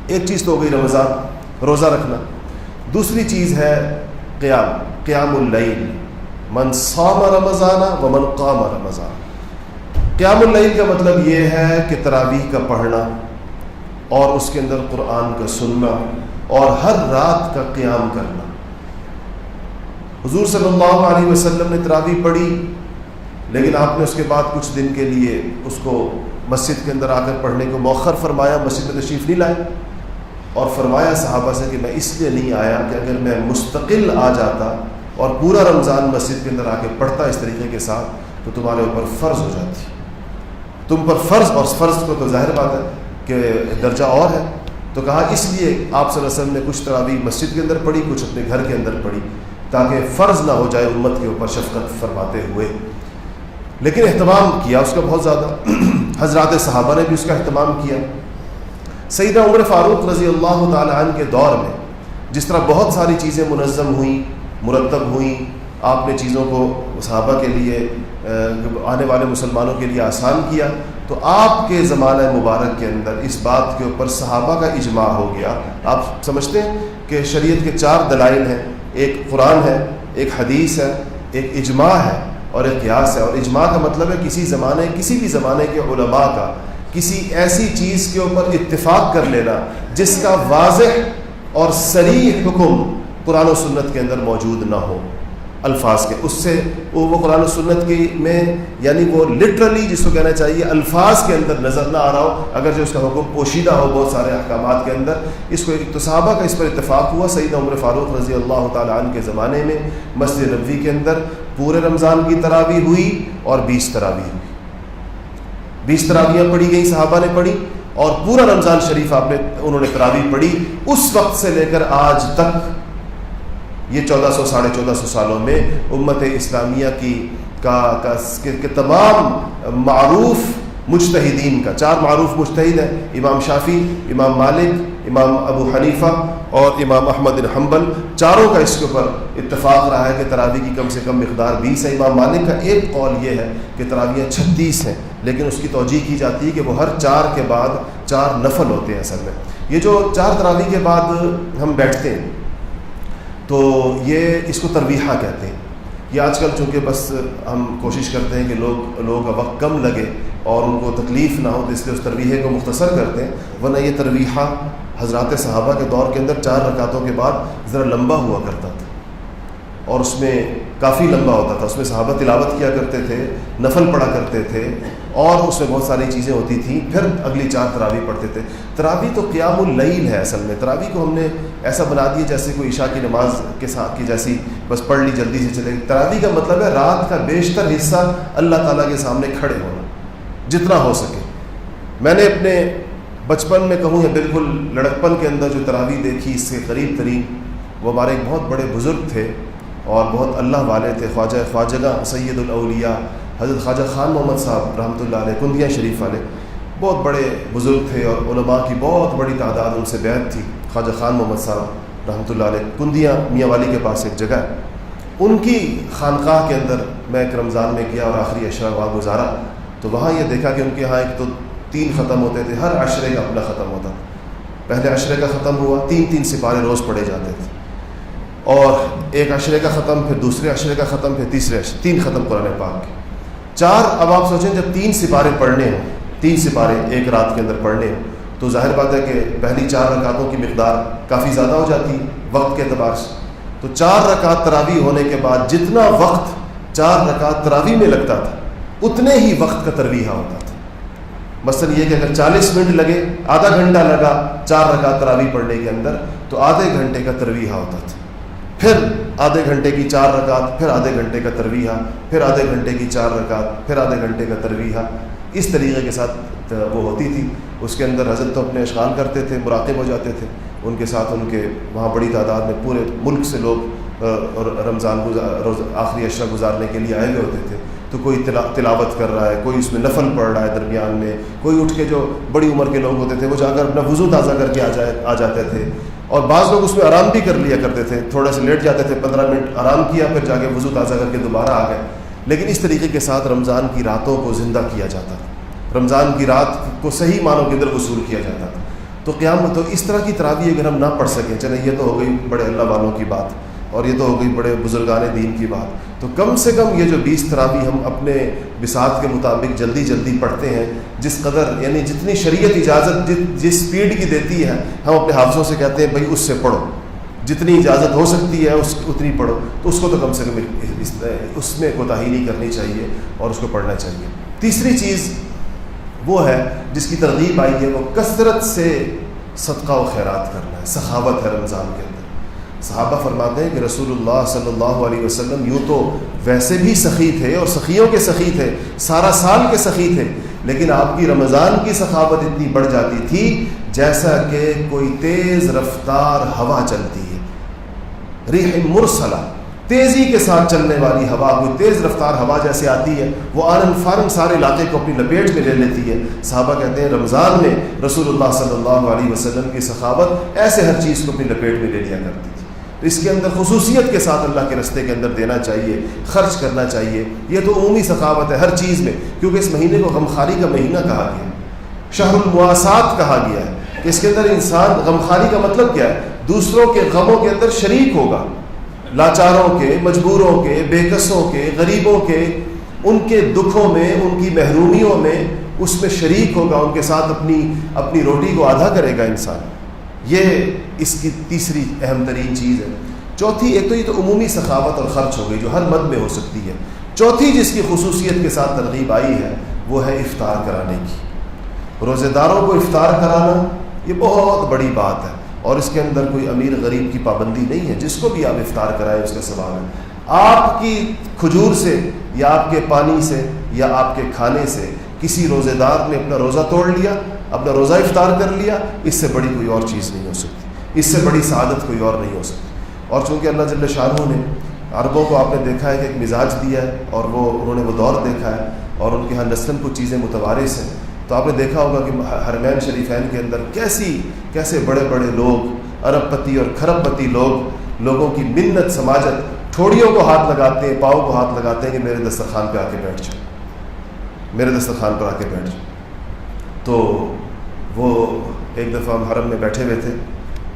ایک چیز تو ہو گئی رمضان، روزہ رکھنا. دوسری چیز ہے قیام اللیل. من صام رمضان ومن قام رمضان. قیام اللیل کا مطلب یہ ہے کہ تراویح کا پڑھنا اور اس کے اندر قرآن کا سننا اور ہر رات کا قیام کرنا. حضور صلی اللہ علیہ وسلم نے تراویح پڑھی، لیکن آپ نے اس کے بعد کچھ دن کے لیے اس کو مسجد کے اندر آ کر پڑھنے کو مؤخر فرمایا، مسجد میں تشریف نہیں لائے، اور فرمایا صحابہ سے کہ میں اس لیے نہیں آیا کہ اگر میں مستقل آ جاتا اور پورا رمضان مسجد کے اندر آ کے پڑھتا اس طریقے کے ساتھ تو تمہارے اوپر فرض ہو جاتی، تم پر فرض، اور فرض کو تو ظاہر بات ہے کہ درجہ اور ہے. تو کہا اس لیے آپ صلی اللہ علیہ وسلم نے کچھ تراویح مسجد کے اندر پڑھی، کچھ اپنے گھر کے اندر پڑھی، تاکہ فرض نہ ہو جائے امت کے اوپر شفقت فرماتے ہوئے. لیکن اہتمام کیا اس کا بہت زیادہ، حضرات صحابہ نے بھی اس کا اہتمام کیا. سیدنا عمر فاروق رضی اللہ تعالی عنہ کے دور میں جس طرح بہت ساری چیزیں منظم ہوئیں، مرتب ہوئیں، آپ نے چیزوں کو صحابہ کے لیے، آنے والے مسلمانوں کے لیے آسان کیا، تو آپ کے زمانہ مبارک کے اندر اس بات کے اوپر صحابہ کا اجماع ہو گیا. آپ سمجھتے ہیں کہ شریعت کے 4 دلائل ہیں، ایک قرآن ہے، ایک حدیث ہے، ایک اجماع ہے اور ایک قیاس ہے. اور اجماع کا مطلب ہے کسی بھی زمانے کے علماء کا کسی ایسی چیز کے اوپر اتفاق کر لینا جس کا واضح اور صریح حکم قرآن و سنت کے اندر موجود نہ ہو الفاظ کے. اس سے وہ قرآن و سنت کی میں، یعنی وہ لٹرلی جس کو کہنا چاہیے الفاظ کے اندر نظر نہ آ رہا ہو، اگر جو اس کا حکم پوشیدہ ہو بہت سارے احکامات کے اندر. اس کو ایک صحابہ کا اس پر اتفاق ہوا. سیدنا عمر فاروق رضی اللہ تعالی عنہ کے زمانے میں مسجد نبوی کے اندر پورے رمضان کی تراویح ہوئی اور 20 تراویح ہوئی. 20 تراویحیں پڑھی گئیں، صحابہ نے پڑھی، اور پورا رمضان شریف انہوں نے تراویح پڑھی. اس وقت سے لے کر آج تک یہ 1400 ساڑھے 1400 سالوں میں امت اسلامیہ کے تمام معروف مجتہدین کا، 4 معروف مجتہد ہیں، امام شافعی، امام مالک، امام ابو حنیفہ اور امام احمد بن حنبل، چاروں کا اس کے اوپر اتفاق رہا ہے کہ تراویح کی کم سے کم مقدار 20 ہے. امام مالک کا ایک قول یہ ہے کہ تراویح 36 ہیں، لیکن اس کی توجیہ کی جاتی ہے کہ وہ ہر 4 کے بعد 4 نفل ہوتے ہیں. اصل میں یہ جو 4 تراویح کے بعد ہم بیٹھتے ہیں تو یہ اس کو ترویحہ کہتے ہیں. یہ آج کل چونکہ بس ہم کوشش کرتے ہیں کہ لوگ کا وقت کم لگے اور ان کو تکلیف نہ ہو، تو اس لیے اس ترویحے کو مختصر کرتے ہیں، ورنہ یہ ترویحہ حضرات صحابہ کے دور کے اندر 4 رکعتوں کے بعد ذرا لمبا ہوا کرتا تھا، اور اس میں کافی لمبا ہوتا تھا، اس میں صحابہ تلاوت کیا کرتے تھے، نفل پڑھا کرتے تھے، اور اس میں بہت ساری چیزیں ہوتی تھیں. پھر اگلی 4 تراویح پڑھتے تھے. تراویح تو قیام اللیل ہے اصل میں. تراویح کو ہم نے ایسا بنا دیا جیسے کوئی عشاء کی نماز کے ساتھ کی جیسی بس پڑھ لی جلدی سے چلے گی. تراویح کا مطلب ہے رات کا بیشتر حصہ اللہ تعالیٰ کے سامنے کھڑے ہونا جتنا ہو سکے. میں نے اپنے بچپن میں کہوں یا بالکل لڑکپن کے اندر جو تراویح دیکھی اس سے قریب ترین، وہ ہمارے ایک بہت بڑے بزرگ تھے اور بہت اللہ والے تھے، خواجہ سید الاولیاء حضرت خواجہ خان محمد صاحب رحمۃ اللہ علیہ، کندیا شریف والے. بہت بڑے بزرگ تھے اور علماء کی بہت بڑی تعداد ان سے بیعت تھی. خواجہ خان محمد صاحب رحمۃ اللہ علیہ، کندیا میاں والی کے پاس ایک جگہ ہے. ان کی خانقاہ کے اندر میں ایک رمضان میں گیا اور آخری عشرہ وہاں گزارا، تو وہاں یہ دیکھا کہ ان کے ہاں ایک تو 3 ختم ہوتے تھے، ہر عشرے کا اپنا ختم ہوتا تھا. پہلے عشرے کا ختم ہوا، 3 سپارے روز پڑھے جاتے تھے، اور ایک عشرے کا ختم، پھر دوسرے عشرے کا ختم، پھر تیسرے عشرے، 3 ختم قرآن پاک کے. 4 اب آپ سوچیں جب 3 سپارے پڑھنے ہوں، 3 سپارے ایک رات کے اندر پڑھنے ہوں، تو ظاہر بات ہے کہ پہلی 4 رکعتوں کی مقدار کافی زیادہ ہو جاتی ہے وقت کے اعتبار سے. تو 4 رکعت تراویح ہونے کے بعد جتنا وقت 4 رکعت تراویح میں لگتا تھا اتنے ہی وقت کا ترویحہ ہوتا تھا. مثلا یہ کہ اگر 40 منٹ لگے، آدھا گھنٹہ لگا 4 رکعت تراویح پڑھنے کے اندر، تو آدھے گھنٹے کا ترویحہ ہوتا تھا. پھر آدھے گھنٹے کی 4 رکعت، پھر آدھے گھنٹے کا ترویحہ، پھر آدھے گھنٹے کی 4 رکعت، پھر آدھے گھنٹے کا ترویحہ. اس طریقے کے ساتھ وہ ہوتی تھی. اس کے اندر حضرت تو اپنے اشغال کرتے تھے، مراقب ہو جاتے تھے. ان کے ساتھ ان کے وہاں بڑی تعداد میں پورے ملک سے لوگ رمضان آخری عشرہ گزارنے کے لیے آئے ہوئے ہوتے تھے. تو کوئی تلاوت کر رہا ہے، کوئی اس میں نفل پڑھ رہا ہے درمیان میں، کوئی اٹھ کے جو بڑی عمر کے لوگ ہوتے تھے وہ جا کر اپنا وضو تازہ کر کے آ جاتے تھے. اور بعض لوگ اس میں آرام بھی کر لیا کرتے تھے، تھوڑا سا لیٹ جاتے تھے، 15 منٹ آرام کیا، پھر جا کے وضو تازہ کر کے دوبارہ آ گئے. لیکن اس طریقے کے ساتھ رمضان کی راتوں کو زندہ کیا جاتا تھا، رمضان کی رات کو صحیح معنوں کے اندر وصول کیا جاتا تھا. تو قیام تو اس طرح کی تراویح اگر ہم نہ پڑھ سکیں، چلیں یہ تو ہو گئی بڑے اللہ والوں کی بات، اور یہ تو ہو گئی بڑے بزرگان دین کی بات، تو کم سے کم یہ جو 20 تراویح ہم اپنے بساط کے مطابق جلدی جلدی پڑھتے ہیں، جس قدر یعنی جتنی شریعت اجازت جس سپیڈ کی دیتی ہے، ہم اپنے حافظوں سے کہتے ہیں بھائی اس سے پڑھو، جتنی اجازت ہو سکتی ہے اتنی پڑھو. تو اس کو تو کم سے کم اس میں کوتاہی نہیں کرنی چاہیے اور اس کو پڑھنا چاہیے. تیسری چیز وہ ہے جس کی ترغیب آئی ہے، وہ کثرت سے صدقہ و خیرات کرنا ہے، سخاوت ہے رمضان کے اندر. صحابہ فرماتے ہیں کہ رسول اللہ صلی اللہ علیہ وسلم یوں تو ویسے بھی سخی تھے اور سخیوں کے سخی تھے، سارا سال کے سخی تھے، لیکن آپ کی رمضان کی سخاوت اتنی بڑھ جاتی تھی جیسا کہ کوئی تیز رفتار ہوا چلتی ہے، ریح مرسلہ، تیزی کے ساتھ چلنے والی ہوا، کوئی تیز رفتار ہوا جیسے آتی ہے، وہ آنن فارن سارے علاقے کو اپنی لپیٹ میں لے لیتی ہے. صحابہ کہتے ہیں رمضان میں رسول اللہ صلی اللہ علیہ وسلم کی سخاوت ایسے ہر چیز کو اپنی لپیٹ میں لے لیا کرتی تھی. اس کے اندر خصوصیت کے ساتھ اللہ کے رستے کے اندر دینا چاہیے، خرچ کرنا چاہیے. یہ تو عمومی سخاوت ہے ہر چیز میں، کیونکہ اس مہینے کو غمخواری کا مہینہ کہا گیا، شہر المواسات کہا گیا ہے کہ اس کے اندر انسان، غمخواری کا مطلب کیا ہے؟ دوسروں کے غموں کے اندر شریک ہوگا، لاچاروں کے، مجبوروں کے، بے کسوں کے، غریبوں کے، ان کے دکھوں میں، ان کی محرومیوں میں اس میں شریک ہوگا، ان کے ساتھ اپنی روٹی کو آدھا کرے گا انسان. یہ اس کی تیسری اہم ترین چیز ہے. چوتھی، ایک تو یہ تو عمومی سخاوت اور خرچ ہو گئی جو ہر مد میں ہو سکتی ہے. چوتھی جس کی خصوصیت کے ساتھ ترغیب آئی ہے وہ ہے افطار کرانے کی. روزے داروں کو افطار کرانا یہ بہت بڑی بات ہے، اور اس کے اندر کوئی امیر غریب کی پابندی نہیں ہے، جس کو بھی آپ افطار کرائیں اس کا ثواب ہے. آپ کی کھجور سے یا آپ کے پانی سے یا آپ کے کھانے سے کسی روزے دار نے اپنا روزہ توڑ لیا، اپنا روزہ افطار کر لیا، اس سے بڑی کوئی اور چیز نہیں ہو سکتی، اس سے بڑی سعادت کوئی اور نہیں ہو سکتی. اور چونکہ اللہ جل شانہ نے عربوں کو آپ نے دیکھا ہے کہ ایک مزاج دیا ہے، اور انہوں نے وہ دور دیکھا ہے، اور ان کے ہاں نسلاً کچھ چیزیں متوارث ہیں. تو آپ نے دیکھا ہوگا کہ حرمین شریفین کے اندر کیسے بڑے بڑے لوگ، ارب پتی اور کھرب پتی لوگوں کی منت سماجت، ٹھوڑیوں کو ہاتھ لگاتے ہیں، پاؤں کو ہاتھ لگاتے ہیں کہ میرے دسترخوان پہ آ کے بیٹھ جاؤ، میرے دسترخوان پر آ کے بیٹھ جاؤ. تو وہ ایک دفعہ ہم حرم میں بیٹھے ہوئے تھے،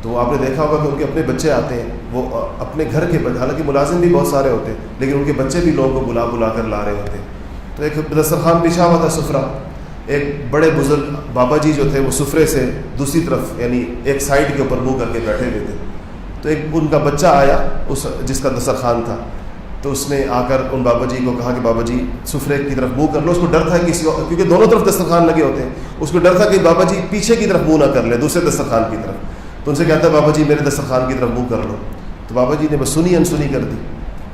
تو آپ نے دیکھا ہوگا کہ ان کے اپنے بچے آتے ہیں، وہ اپنے گھر کے، حالانکہ ملازم بھی بہت سارے ہوتے ہیں لیکن ان کے بچے بھی لوگوں کو بلا کر لا رہے ہوتے ہیں. تو ایک دسترخوان بچھا ہوا تھا، سفرہ، ایک بڑے بزرگ بابا جی جو تھے وہ سفرے سے دوسری طرف یعنی ایک سائڈ کے اوپر منہ کر کے بیٹھے ہوئے تھے. تو ایک ان کا بچہ آیا جس کا دسترخوان تھا، تو اس نے آ کر ان بابا جی کو کہا کہ بابا جی سفرے کی طرف منہ کر لو. اس کو ڈر تھا کسی کو، کیونکہ دونوں طرف دسترخوان لگے ہوتے ہیں، اس کو ڈر تھا کہ بابا جی پیچھے کی طرف منہ نہ کر لے، دوسرے دسترخوان کی طرف. تو ان سے کہتا ہے بابا جی میرے دسترخوان کی طرف منہ کر لو. تو بابا جی نے بس سنی انسنی کر دی.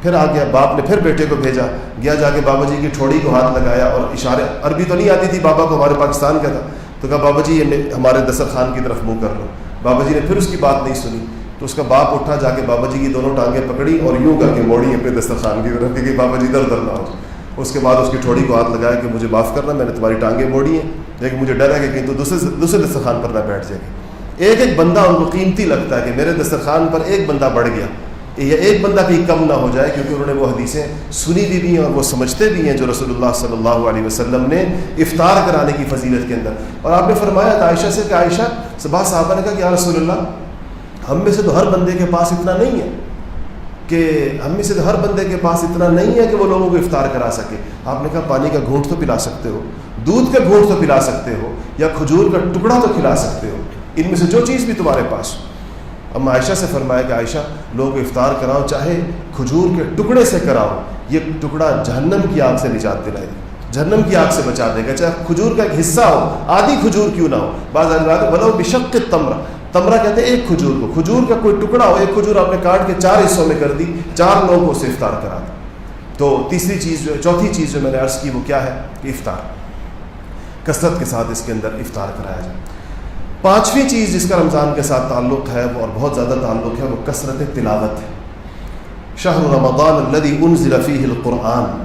پھر آ گیا، باپ نے پھر بیٹے کو بھیجا، گیا جا کے بابا جی کی ٹھوڑی کو ہاتھ لگایا اور اشارے، عربی تو نہیں آتی تھی بابا کو، ہمارے پاکستان کا تھا، تو کہا بابا جی یہ ہمارے دسترخوان کی طرف منہ کر لو. بابا جی نے پھر اس کی بات نہیں سنی. تو اس کا باپ اٹھا، جا کے بابا جی کی دونوں ٹانگیں پکڑی اور یوں کر کے موڑی اپنے دسترخوان کی طرف کہ بابا جی ادھر ادھر نہ ہو. اس کے بعد اس کی ٹھوڑی کو ہاتھ لگایا کہ مجھے معاف کرنا، میں نے تمہاری ٹانگیں موڑی ہیں، لیکن مجھے ڈر ہے کہ کہیں تو دوسرے دسترخوان پر نہ بیٹھ جائے گی. ایک ایک بندہ ان کو قیمتی لگتا ہے کہ میرے دسترخوان پر ایک بندہ بڑھ گیا، یا ایک بندہ بھی کم نہ ہو جائے، کیونکہ انہوں نے وہ حدیثیں سنی بھی ہیں اور وہ سمجھتے بھی ہیں جو رسول اللہ صلی اللہ علیہ وسلم نے افطار کرانے کی فضیلت کے اندر. اور آپ نے فرمایا عائشہ سے کہ عائشہ صبح صحابہ نے کہا کہ یا رسول اللہ ہم میں سے تو ہر بندے کے پاس اتنا نہیں ہے کہ وہ لوگوں کو افطار کرا سکے. آپ نے کہا پانی کا گھونٹ تو پلا سکتے ہو، دودھ کا گھونٹ تو پلا سکتے ہو، یا کھجور کا ٹکڑا تو کھلا سکتے ہو، ان میں سے جو چیز بھی تمہارے پاس ہو. اب عائشہ سے فرمایا کہ عائشہ لوگوں کو افطار کراؤ، چاہے کھجور کے ٹکڑے سے کراؤ، یہ ٹکڑا جہنم کی آگ سے نجات دلائے گا، جہنم کی آگ سے بچا دے گا، چاہے کھجور کا ایک حصہ ہو، آدھی کھجور کیوں نہ ہو. بعض بولو بشق تمرہ کہتے ہیں ایک کھجور کو، کھجور کا کوئی ٹکڑا ہو، ایک کھجور آپ نے کاٹ کے 4 حصوں میں کر دی، 4 لوگوں کو اسے افطار کرا دی. تو چوتھی چیز جو میں نے عرض کی وہ کیا ہے کہ افطار، کثرت کے ساتھ اس کے اندر افطار کرایا جائے. 5ویں چیز جس کا رمضان کے ساتھ تعلق ہے اور بہت زیادہ تعلق ہے وہ کثرت تلاوت ہے. شہر رمضان الذی انزل فیہ القرآن،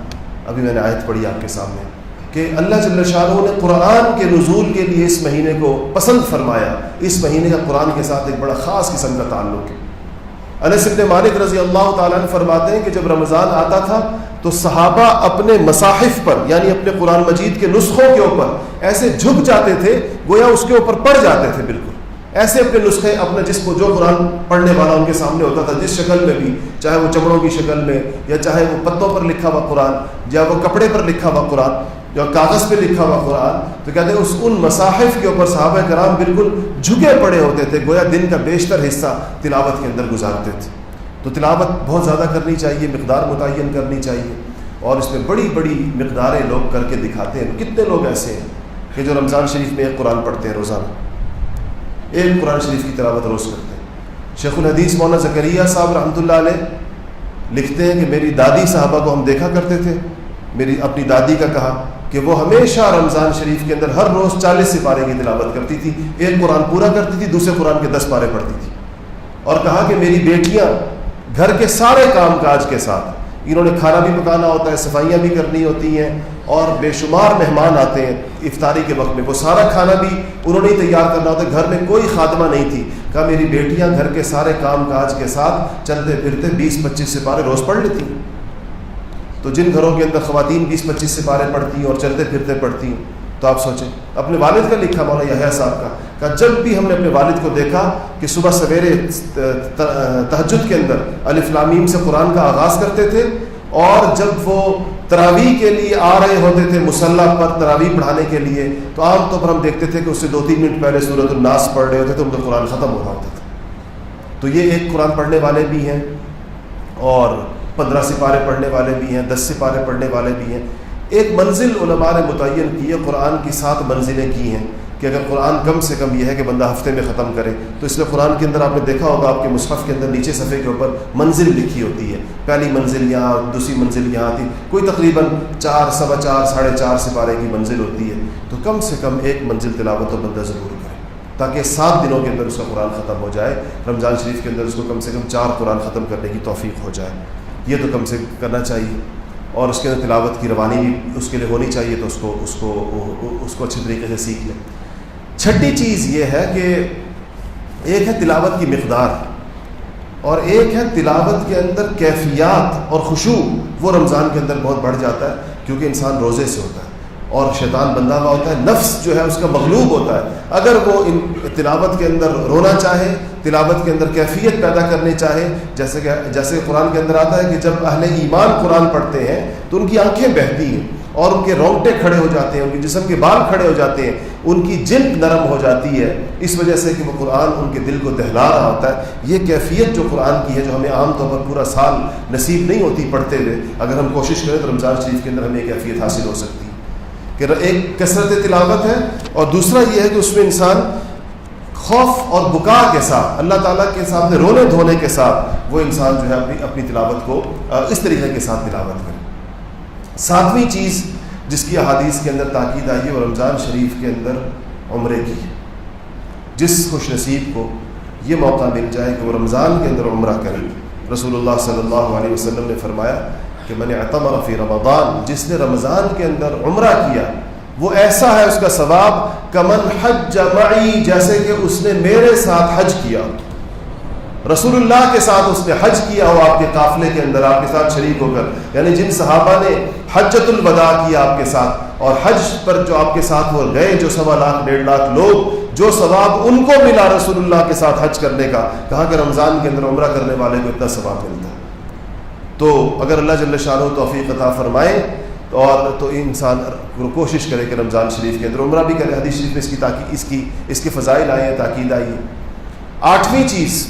ابھی میں نے آیت پڑھی آپ کے سامنے کہ اللہ جل شانہ نے قرآن کے نزول کے لیے اس مہینے کو پسند فرمایا. اس مہینے کا قرآن کے ساتھ ایک بڑا خاص قسم کا تعلق ہے. انس بن مالک رضی اللہ تعالیٰ عنہ فرماتے ہیں کہ جب رمضان آتا تھا تو صحابہ اپنے مصاحف پر، یعنی اپنے قرآن مجید کے نسخوں کے اوپر ایسے جھک جاتے تھے گویا اس کے اوپر پڑ جاتے تھے، بالکل ایسے اپنے نسخے، اپنا جس کو جو قرآن پڑھنے والا ان کے سامنے ہوتا تھا جس شکل میں بھی، چاہے وہ چمڑوں کی شکل میں، یا چاہے وہ پتوں پر لکھا ہوا قرآن، یا وہ کپڑے پر لکھا ہوا قرآن، یا کاغذ پہ لکھا ہوا قرآن، تو کہتے ہیں ان مصاحف کے اوپر صحابہ کرام بالکل جھکے پڑے ہوتے تھے، گویا دن کا بیشتر حصہ تلاوت کے اندر گزارتے تھے. تو تلاوت بہت زیادہ کرنی چاہیے، مقدار متعین کرنی چاہیے، اور اس میں بڑی بڑی مقداریں لوگ کر کے دکھاتے ہیں. کتنے لوگ ایسے ہیں کہ جو رمضان شریف میں ایک قرآن پڑھتے ہیں، روزانہ ایک قرآن شریف کی تلاوت روز کرتے ہیں. شیخ الحدیث مولانا زکریا صاحب رحمۃ اللہ علیہ لکھتے ہیں کہ میری دادی صاحبہ کو ہم دیکھا کرتے تھے، میری اپنی دادی کا کہا کہ وہ ہمیشہ رمضان شریف کے اندر ہر روز 40 سپارے کی تلاوت کرتی تھی، ایک قرآن پورا کرتی تھی، دوسرے قرآن کے 10 پارے پڑھتی تھی. اور کہا کہ میری بیٹیاں گھر کے سارے کام کاج کے ساتھ، انہوں نے کھانا بھی پکانا ہوتا ہے، صفائیاں بھی کرنی ہوتی ہیں، اور بے شمار مہمان آتے ہیں افطاری کے وقت میں، وہ سارا کھانا بھی انہوں نے تیار کرنا ہوتا ہے، گھر میں کوئی خادمہ نہیں تھی. کہا میری بیٹیاں گھر کے سارے کام کاج کے ساتھ چلتے پھرتے 20-25 سپارے روز پڑھ لیتی ہیں. تو جن گھروں کے اندر خواتین 20-25 سپارے پڑھتی ہیں اور چلتے پھرتے پڑھتی ہیں، تو آپ سوچیں. اپنے والد کا لکھا مولانا یحییٰ صاحب کا، کہ جب بھی ہم نے اپنے والد کو دیکھا کہ صبح سویرے تہجد کے اندر الف لام میم سے قرآن کا آغاز کرتے تھے، اور جب وہ تراویح کے لیے آ رہے ہوتے تھے مصلی پر تراویح پڑھانے کے لیے، تو عام طور پر ہم دیکھتے تھے کہ اس سے 2-3 منٹ پہلے سورۃ الناس پڑھ رہے ہوتے تھے، ان کا قرآن ختم ہو رہا ہوتا تھا. تو یہ ایک قرآن پڑھنے والے بھی ہیں، اور 15 سپارے پڑھنے والے بھی ہیں، 10 سپارے پڑھنے والے بھی ہیں. ایک منزل علماء نے متعین کی ہے، قرآن کی 7 منزلیں کی ہیں کہ اگر قرآن کم سے کم یہ ہے کہ بندہ ہفتے میں ختم کرے، تو اس لیے قرآن کے اندر آپ نے دیکھا ہوگا آپ کے مصحف کے اندر نیچے صفحے کے اوپر منزل لکھی ہوتی ہے. پہلی منزل یہاں، دوسری منزل یہاں تھی، کوئی تقریباً 4، 4.25، 4.5 سپارے کی منزل ہوتی ہے. تو کم سے کم ایک منزل تلاوت تو بندہ ضرور کرے، تاکہ 7 دنوں کے اندر اس کا قرآن ختم ہو جائے. رمضان شریف کے اندر اس کو کم سے کم 4 قرآن ختم کرنے کی توفیق ہو جائے. یہ تو کم سے کرنا چاہیے، اور اس کے اندر تلاوت کی روانی بھی اس کے لیے ہونی چاہیے، تو اس کو اچھے طریقے سے سیکھ لیں. چھٹی چیز یہ ہے کہ ایک ہے تلاوت کی مقدار، اور ایک ہے تلاوت کے اندر کیفیات اور خشوع. وہ رمضان کے اندر بہت بڑھ جاتا ہے، کیونکہ انسان روزے سے ہوتا ہے اور شیطان بندہ ہوا ہوتا ہے، نفس جو ہے اس کا مغلوب ہوتا ہے. اگر وہ تلاوت کے اندر رونا چاہے، تلاوت کے اندر کیفیت پیدا کرنے چاہے، جیسے قرآن کے اندر آتا ہے کہ جب اہل ایمان قرآن پڑھتے ہیں تو ان کی آنکھیں بہتی ہیں، اور ان کے رونگٹے کھڑے ہو جاتے ہیں, ان کے جسم کے بال کھڑے ہو جاتے ہیں, ان کی جلد نرم ہو جاتی ہے, اس وجہ سے کہ وہ قرآن ان کے دل کو دہلا رہا ہوتا ہے. یہ کیفیت جو قرآن کی ہے, جو ہمیں عام طور پر پورا سال نصیب نہیں ہوتی پڑھتے ہوئے, اگر ہم کوشش کریں تو رمضان شریف کے اندر ہمیں یہ کیفیت حاصل ہو سکتی ہے کہ ایک کثرت تلاوت ہے, اور دوسرا یہ ہے کہ اس میں انسان خوف اور بکا کے ساتھ, اللہ تعالیٰ کے سامنے رونے دھونے کے ساتھ وہ انسان جو ہے اپنی تلاوت کو اس طریقے کے ساتھ تلاوت کرے. 7ویں چیز جس کی احادیث کے اندر تاکید آئی ہے وہ رمضان شریف کے اندر عمرے کی ہے. جس خوش نصیب کو یہ موقع مل جائے کہ وہ رمضان کے اندر عمرہ کرے, رسول اللہ صلی اللہ علیہ وسلم نے فرمایا کہ من اعتمر فی رمضان, جس نے رمضان کے اندر عمرہ کیا وہ ایسا ہے اس کا ثواب کمن حج معی, جیسے کہ اس نے میرے ساتھ حج کیا, رسول اللہ کے ساتھ اس نے حج کیا ہو, آپ کے قافلے کے اندر آپ کے ساتھ شریک ہو کر. یعنی جن صحابہ نے حجۃ الوداع کیا آپ کے ساتھ, اور حج پر جو آپ کے ساتھ وہ گئے, جو 1.25 لاکھ 1.5 لاکھ لوگ, جو ثواب ان کو ملا رسول اللہ کے ساتھ حج کرنے کا, کہا کہ رمضان کے اندر عمرہ کرنے والے کو اتنا ثواب ملتا ہے. تو اگر اللہ جل شانہ توفیق عطا فرمائے اور تو انسان کوشش کرے کہ رمضان شریف کے اندر عمرہ بھی کرے. حدیث شریف میں اس کے فضائل آئے ہیں, تاکید آئی ہے. 8ویں چیز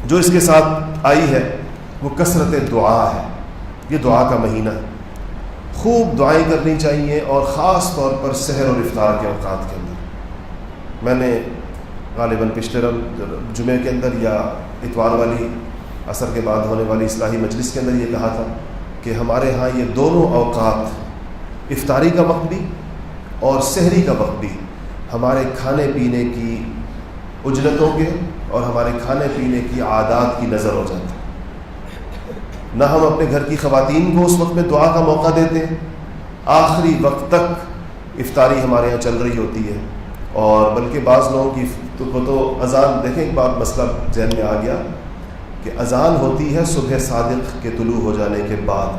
جو اس کے ساتھ آئی ہے وہ کثرت دعا ہے. یہ دعا کا مہینہ ہے, خوب دعائیں کرنی چاہیے, اور خاص طور پر سحر اور افطار کے اوقات کے اندر. میں نے غالباً پچھلے جمعے کے اندر یا اتوار والی عصر کے بعد ہونے والی اصلاحی مجلس کے اندر یہ کہا تھا کہ ہمارے ہاں یہ دونوں اوقات, افطاری کا وقت بھی اور سحری کا وقت بھی, ہمارے کھانے پینے کی اجرتوں کے اور ہمارے کھانے پینے کی عادات کی نظر ہو جاتی ہے. نہ ہم اپنے گھر کی خواتین کو اس وقت میں دعا کا موقع دیتے ہیں, آخری وقت تک افطاری ہمارے یہاں چل رہی ہوتی ہے, اور بلکہ بعض لوگوں کی تو اذان, دیکھیں ایک بات مسئلہ ذہن میں آ گیا کہ اذان ہوتی ہے صبح صادق کے طلوع ہو جانے کے بعد,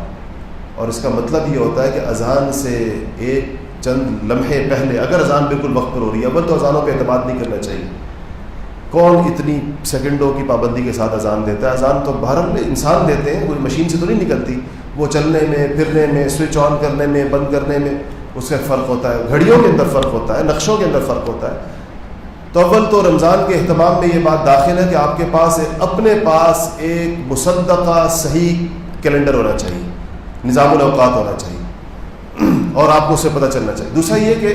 اور اس کا مطلب یہ ہوتا ہے کہ اذان سے ایک چند لمحے پہلے اگر اذان بالکل وقت پر ہو رہی ہے, اول تو اذانوں پہ اعتماد نہیں کرنا چاہیے. کون اتنی سیکنڈوں کی پابندی کے ساتھ اذان دیتا ہے؟ اذان تو بہرحال انسان دیتے ہیں, کوئی مشین سے تو نہیں نکلتی. وہ چلنے میں, پھرنے میں, سوئچ آن کرنے میں, بند کرنے میں اس کا فرق ہوتا ہے, گھڑیوں کے اندر فرق ہوتا ہے, نقشوں کے اندر فرق ہوتا ہے. تو اول تو رمضان کے اہتمام میں یہ بات داخل ہے کہ آپ کے پاس اپنے پاس ایک مصدقہ صحیح کیلنڈر ہونا چاہیے, نظام الاوقات ہونا چاہیے, اور آپ کو اس سے پتہ چلنا چاہیے. دوسرا یہ کہ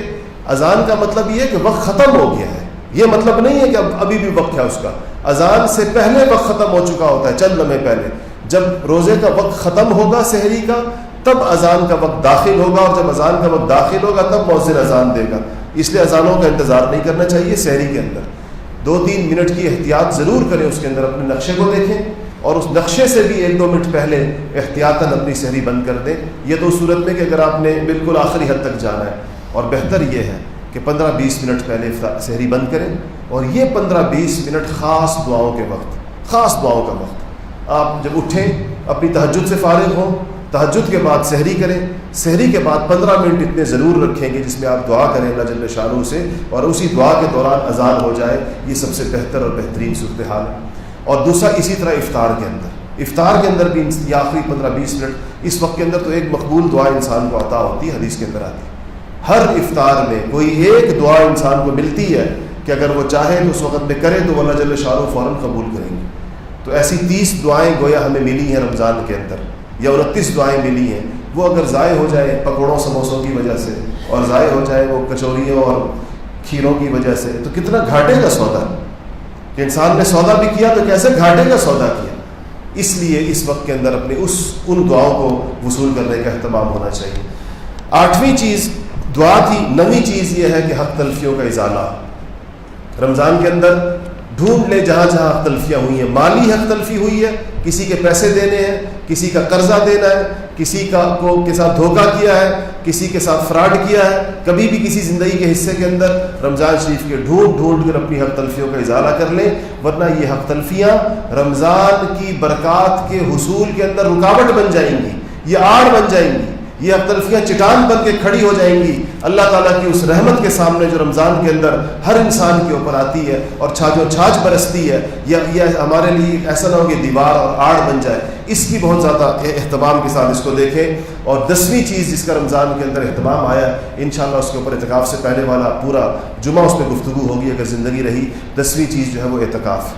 اذان کا مطلب یہ ہے کہ وقت ختم ہو گیا ہے, یہ مطلب نہیں ہے کہ ابھی بھی وقت ہے اس کا. اذان سے پہلے وقت ختم ہو چکا ہوتا ہے, چند لمحے پہلے. جب روزے کا وقت ختم ہوگا سحری کا, تب اذان کا وقت داخل ہوگا, اور جب اذان کا وقت داخل ہوگا تب مؤذن اذان دے گا. اس لیے اذانوں کا انتظار نہیں کرنا چاہیے. سحری کے اندر 2-3 منٹ کی احتیاط ضرور کریں, اس کے اندر اپنے نقشے کو دیکھیں, اور اس نقشے سے بھی 1-2 منٹ پہلے احتیاطاً اپنی سحری بند کر دیں. یہ تو صورت میں کہ اگر آپ نے بالکل آخری حد تک جانا ہے, اور بہتر یہ ہے کہ 15-20 منٹ پہلے سحری بند کریں. اور یہ 15-20 منٹ خاص دعاؤں کے وقت, خاص دعاؤں کا وقت. آپ جب اٹھیں اپنی تہجد سے فارغ ہوں, تہجد کے بعد سحری کریں, سحری کے بعد 15 منٹ اتنے ضرور رکھیں کہ جس میں آپ دعا کریں اللہ جل شانہ سے, اور اسی دعا کے دوران اذان ہو جائے. یہ سب سے بہتر اور بہترین صورتحال ہے. اور دوسرا اسی طرح افطار کے اندر بھی یہ آخری 15-20 منٹ, اس وقت کے اندر تو ایک مقبول دعا انسان کو عطا ہوتی ہے, حدیث کے اندر آتی ہے. ہر افطار میں کوئی ایک دعا انسان کو ملتی ہے کہ اگر وہ چاہے تو اس وقت میں کرے تو اللہ جل شانہ فوراً قبول کریں گے. تو ایسی 30 دعائیں گویا ہمیں ملی ہیں رمضان کے اندر, یا 29 دعائیں ملی ہیں. وہ اگر ضائع ہو جائے پکوڑوں سموسوں کی وجہ سے, اور ضائع ہو جائے وہ کچوریوں اور کھیروں کی وجہ سے, تو کتنا گھاٹے کا سودا کہ انسان نے سودا بھی کیا تو کیسے گھاٹے کا سودا کیا. اس لیے اس وقت کے اندر اپنے ان دعاؤں کو وصول کرنے کا اہتمام ہونا چاہیے. 8ویں چیز دعا تھی. 9ویں چیز یہ ہے کہ حق تلفیوں کا ازالہ. رمضان کے اندر ڈھونڈ لے جہاں جہاں حق تلفیاں ہوئی ہیں. مالی حق تلفی ہوئی ہے, کسی کے پیسے دینے ہیں, کسی کا قرضہ دینا ہے, کسی کے ساتھ دھوکہ کیا ہے, کسی کے ساتھ فراڈ کیا ہے, کبھی بھی کسی زندگی کے حصے کے اندر رمضان شریف کے ڈھونڈ کر اپنی حق تلفیوں کا ازالہ کر لیں. ورنہ یہ حق تلفیاں رمضان کی برکات کے حصول کے اندر رکاوٹ بن جائیں گی, یہ آڑ بن جائیں گی, یہ حق تلفیاں چٹان بن کے کھڑی ہو جائیں گی اللہ تعالیٰ کی اس رحمت کے سامنے جو رمضان کے اندر ہر انسان کے اوپر آتی ہے اور چھاج برستی ہے. یہ ہمارے لیے ایسا نہ ہو کہ دیوار اور آڑ بن جائے. اس کی بہت زیادہ اہتمام کے ساتھ اس کو دیکھیں. اور 10ویں چیز جس کا رمضان کے اندر اہتمام آیا انشاءاللہ اس کے اوپر اعتکاف سے پہلے والا پورا جمعہ اس پہ گفتگو ہوگی اگر زندگی رہی. 10ویں چیز جو ہے وہ اعتکاف.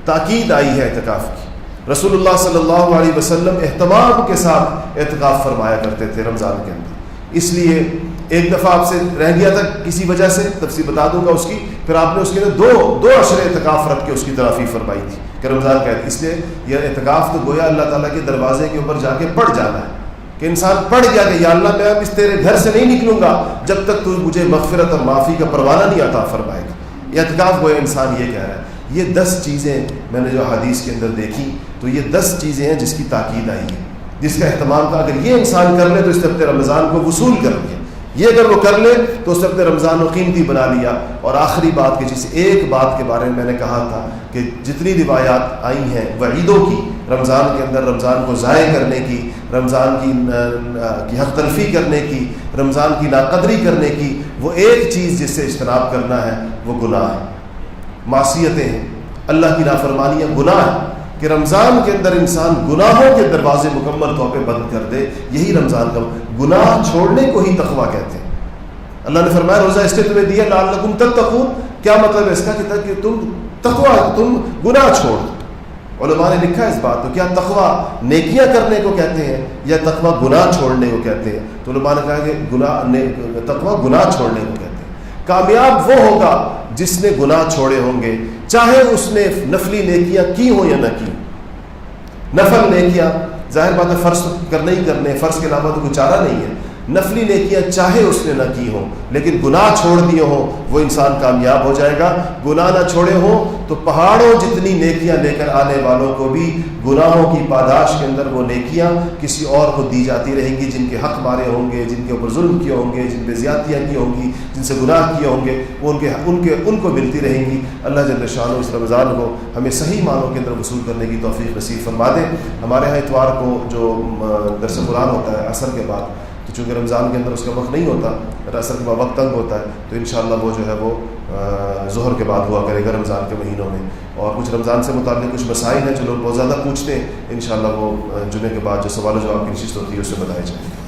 تاکید آئی ہے اعتکاف کی. رسول اللہ صلی اللہ علیہ وسلم اہتمام کے ساتھ اعتکاف فرمایا کرتے تھے رمضان کے اندر. اس لیے ایک دفعہ آپ سے رہ گیا تھا کسی وجہ سے، تفصیل بتا دوں گا اس کی، پھر آپ نے اس کے اندر دو عشرے اعتکاف رکھ کے اس کی تلافی فرمائی تھی کہ رمضان کا. اس لیے یہ اعتکاف تو گویا اللہ تعالیٰ کے دروازے کے اوپر جا کے پڑ جانا ہے کہ انسان پڑھ گیا کہ یا اللہ میں اب اس تیرے گھر سے نہیں نکلوں گا جب تک تو مجھے مغفرت اور معافی کا پروانہ نہیں عطا فرمائے گا. یہ اعتکاف گویا انسان یہ کہہ رہا ہے. یہ 10 چیزیں میں نے جو حدیث کے اندر دیکھی تو یہ 10 چیزیں ہیں جس کی تاکید آئی ہے، جس کا اہتمام تھا. اگر یہ انسان کر لے تو اس نے اپنے رمضان کو وصول کر لیا. یہ اگر وہ کر لے تو اس نے اپنے رمضان کو قیمتی بنا لیا. اور آخری بات کہ جس ایک بات کے بارے میں نے کہا تھا کہ جتنی روایات آئی ہیں وعیدوں کی رمضان کے اندر، رمضان کو ضائع کرنے کی، رمضان کی حق تلفی کرنے کی، رمضان کی ناقدری کرنے کی، وہ ایک چیز جس سے اجتناب کرنا ہے وہ گناہ ہے، معصیتیں ہیں، اللہ کی نافرمانیاں گناہ ہے. کہ رمضان کے اندر انسان گناہوں کے دروازے مکمل طور پہ بند کر دے. یہی رمضان کا گناہ چھوڑنے کو ہی تقویٰ کہتے ہیں. اللہ نے فرمایا روزہ اس لیے تمہیں دیا لعلکم تتقون. کیا مطلب ہے اس کا کہ تم تقویٰ، تم گناہ چھوڑ دو. علماء نے لکھا اس بات کو کیا تقویٰ نیکیاں کرنے کو کہتے ہیں یا تقویٰ گناہ چھوڑنے کو کہتے ہیں. تو علماء نے کہا کہ تقویٰ گناہ چھوڑنے کو کہتے ہیں. کامیاب وہ ہوگا جس نے گناہ چھوڑے ہوں گے، چاہے اس نے نفلی نیکیاں کی ہوں یا نہ کی. نفل نیکیاں ظاہر بات ہے فرض کرنے ہی کرنے، فرض کے علاوہ تو کوئی چارہ نہیں ہے. نفلی نیکیاں چاہے اس نے نہ کی ہوں لیکن گناہ چھوڑ دیے ہوں وہ انسان کامیاب ہو جائے گا. گناہ نہ چھوڑے ہوں تو پہاڑوں جتنی نیکیاں لے کر آنے والوں کو بھی گناہوں کی پاداش کے اندر وہ نیکیاں کسی اور کو دی جاتی رہیں گی. جن کے حق مارے ہوں گے، جن کے اوپر ظلم کیے ہوں گے، جن پہ زیادتیاں کی ہوں گی، جن سے گناہ کیے ہوں گے، وہ ان کو ملتی رہیں گی. اللہ جل شانہ اس رمضان کو ہمیں صحیح معنوں کے اندر وصول کرنے کی توفیق نصیب فرما دے. ہمارے یہاں اتوار کو جو درس قرآن ہوتا ہے عصر کے بعد، تو چونکہ رمضان کے اندر اس کا وقت نہیں ہوتا، عصر کے بعد وقت تنگ ہوتا ہے، تو انشاءاللہ وہ جو ہے وہ ظہر کے بعد ہوا کرے گا رمضان کے مہینوں میں. اور کچھ رمضان سے متعلق کچھ مسائل ہیں جو لوگ بہت زیادہ پوچھتے ہیں، انشاءاللہ وہ جمعے کے بعد جو سوال و جواب کی نشست ہوتی ہے اس سے بتائے جائیں گے.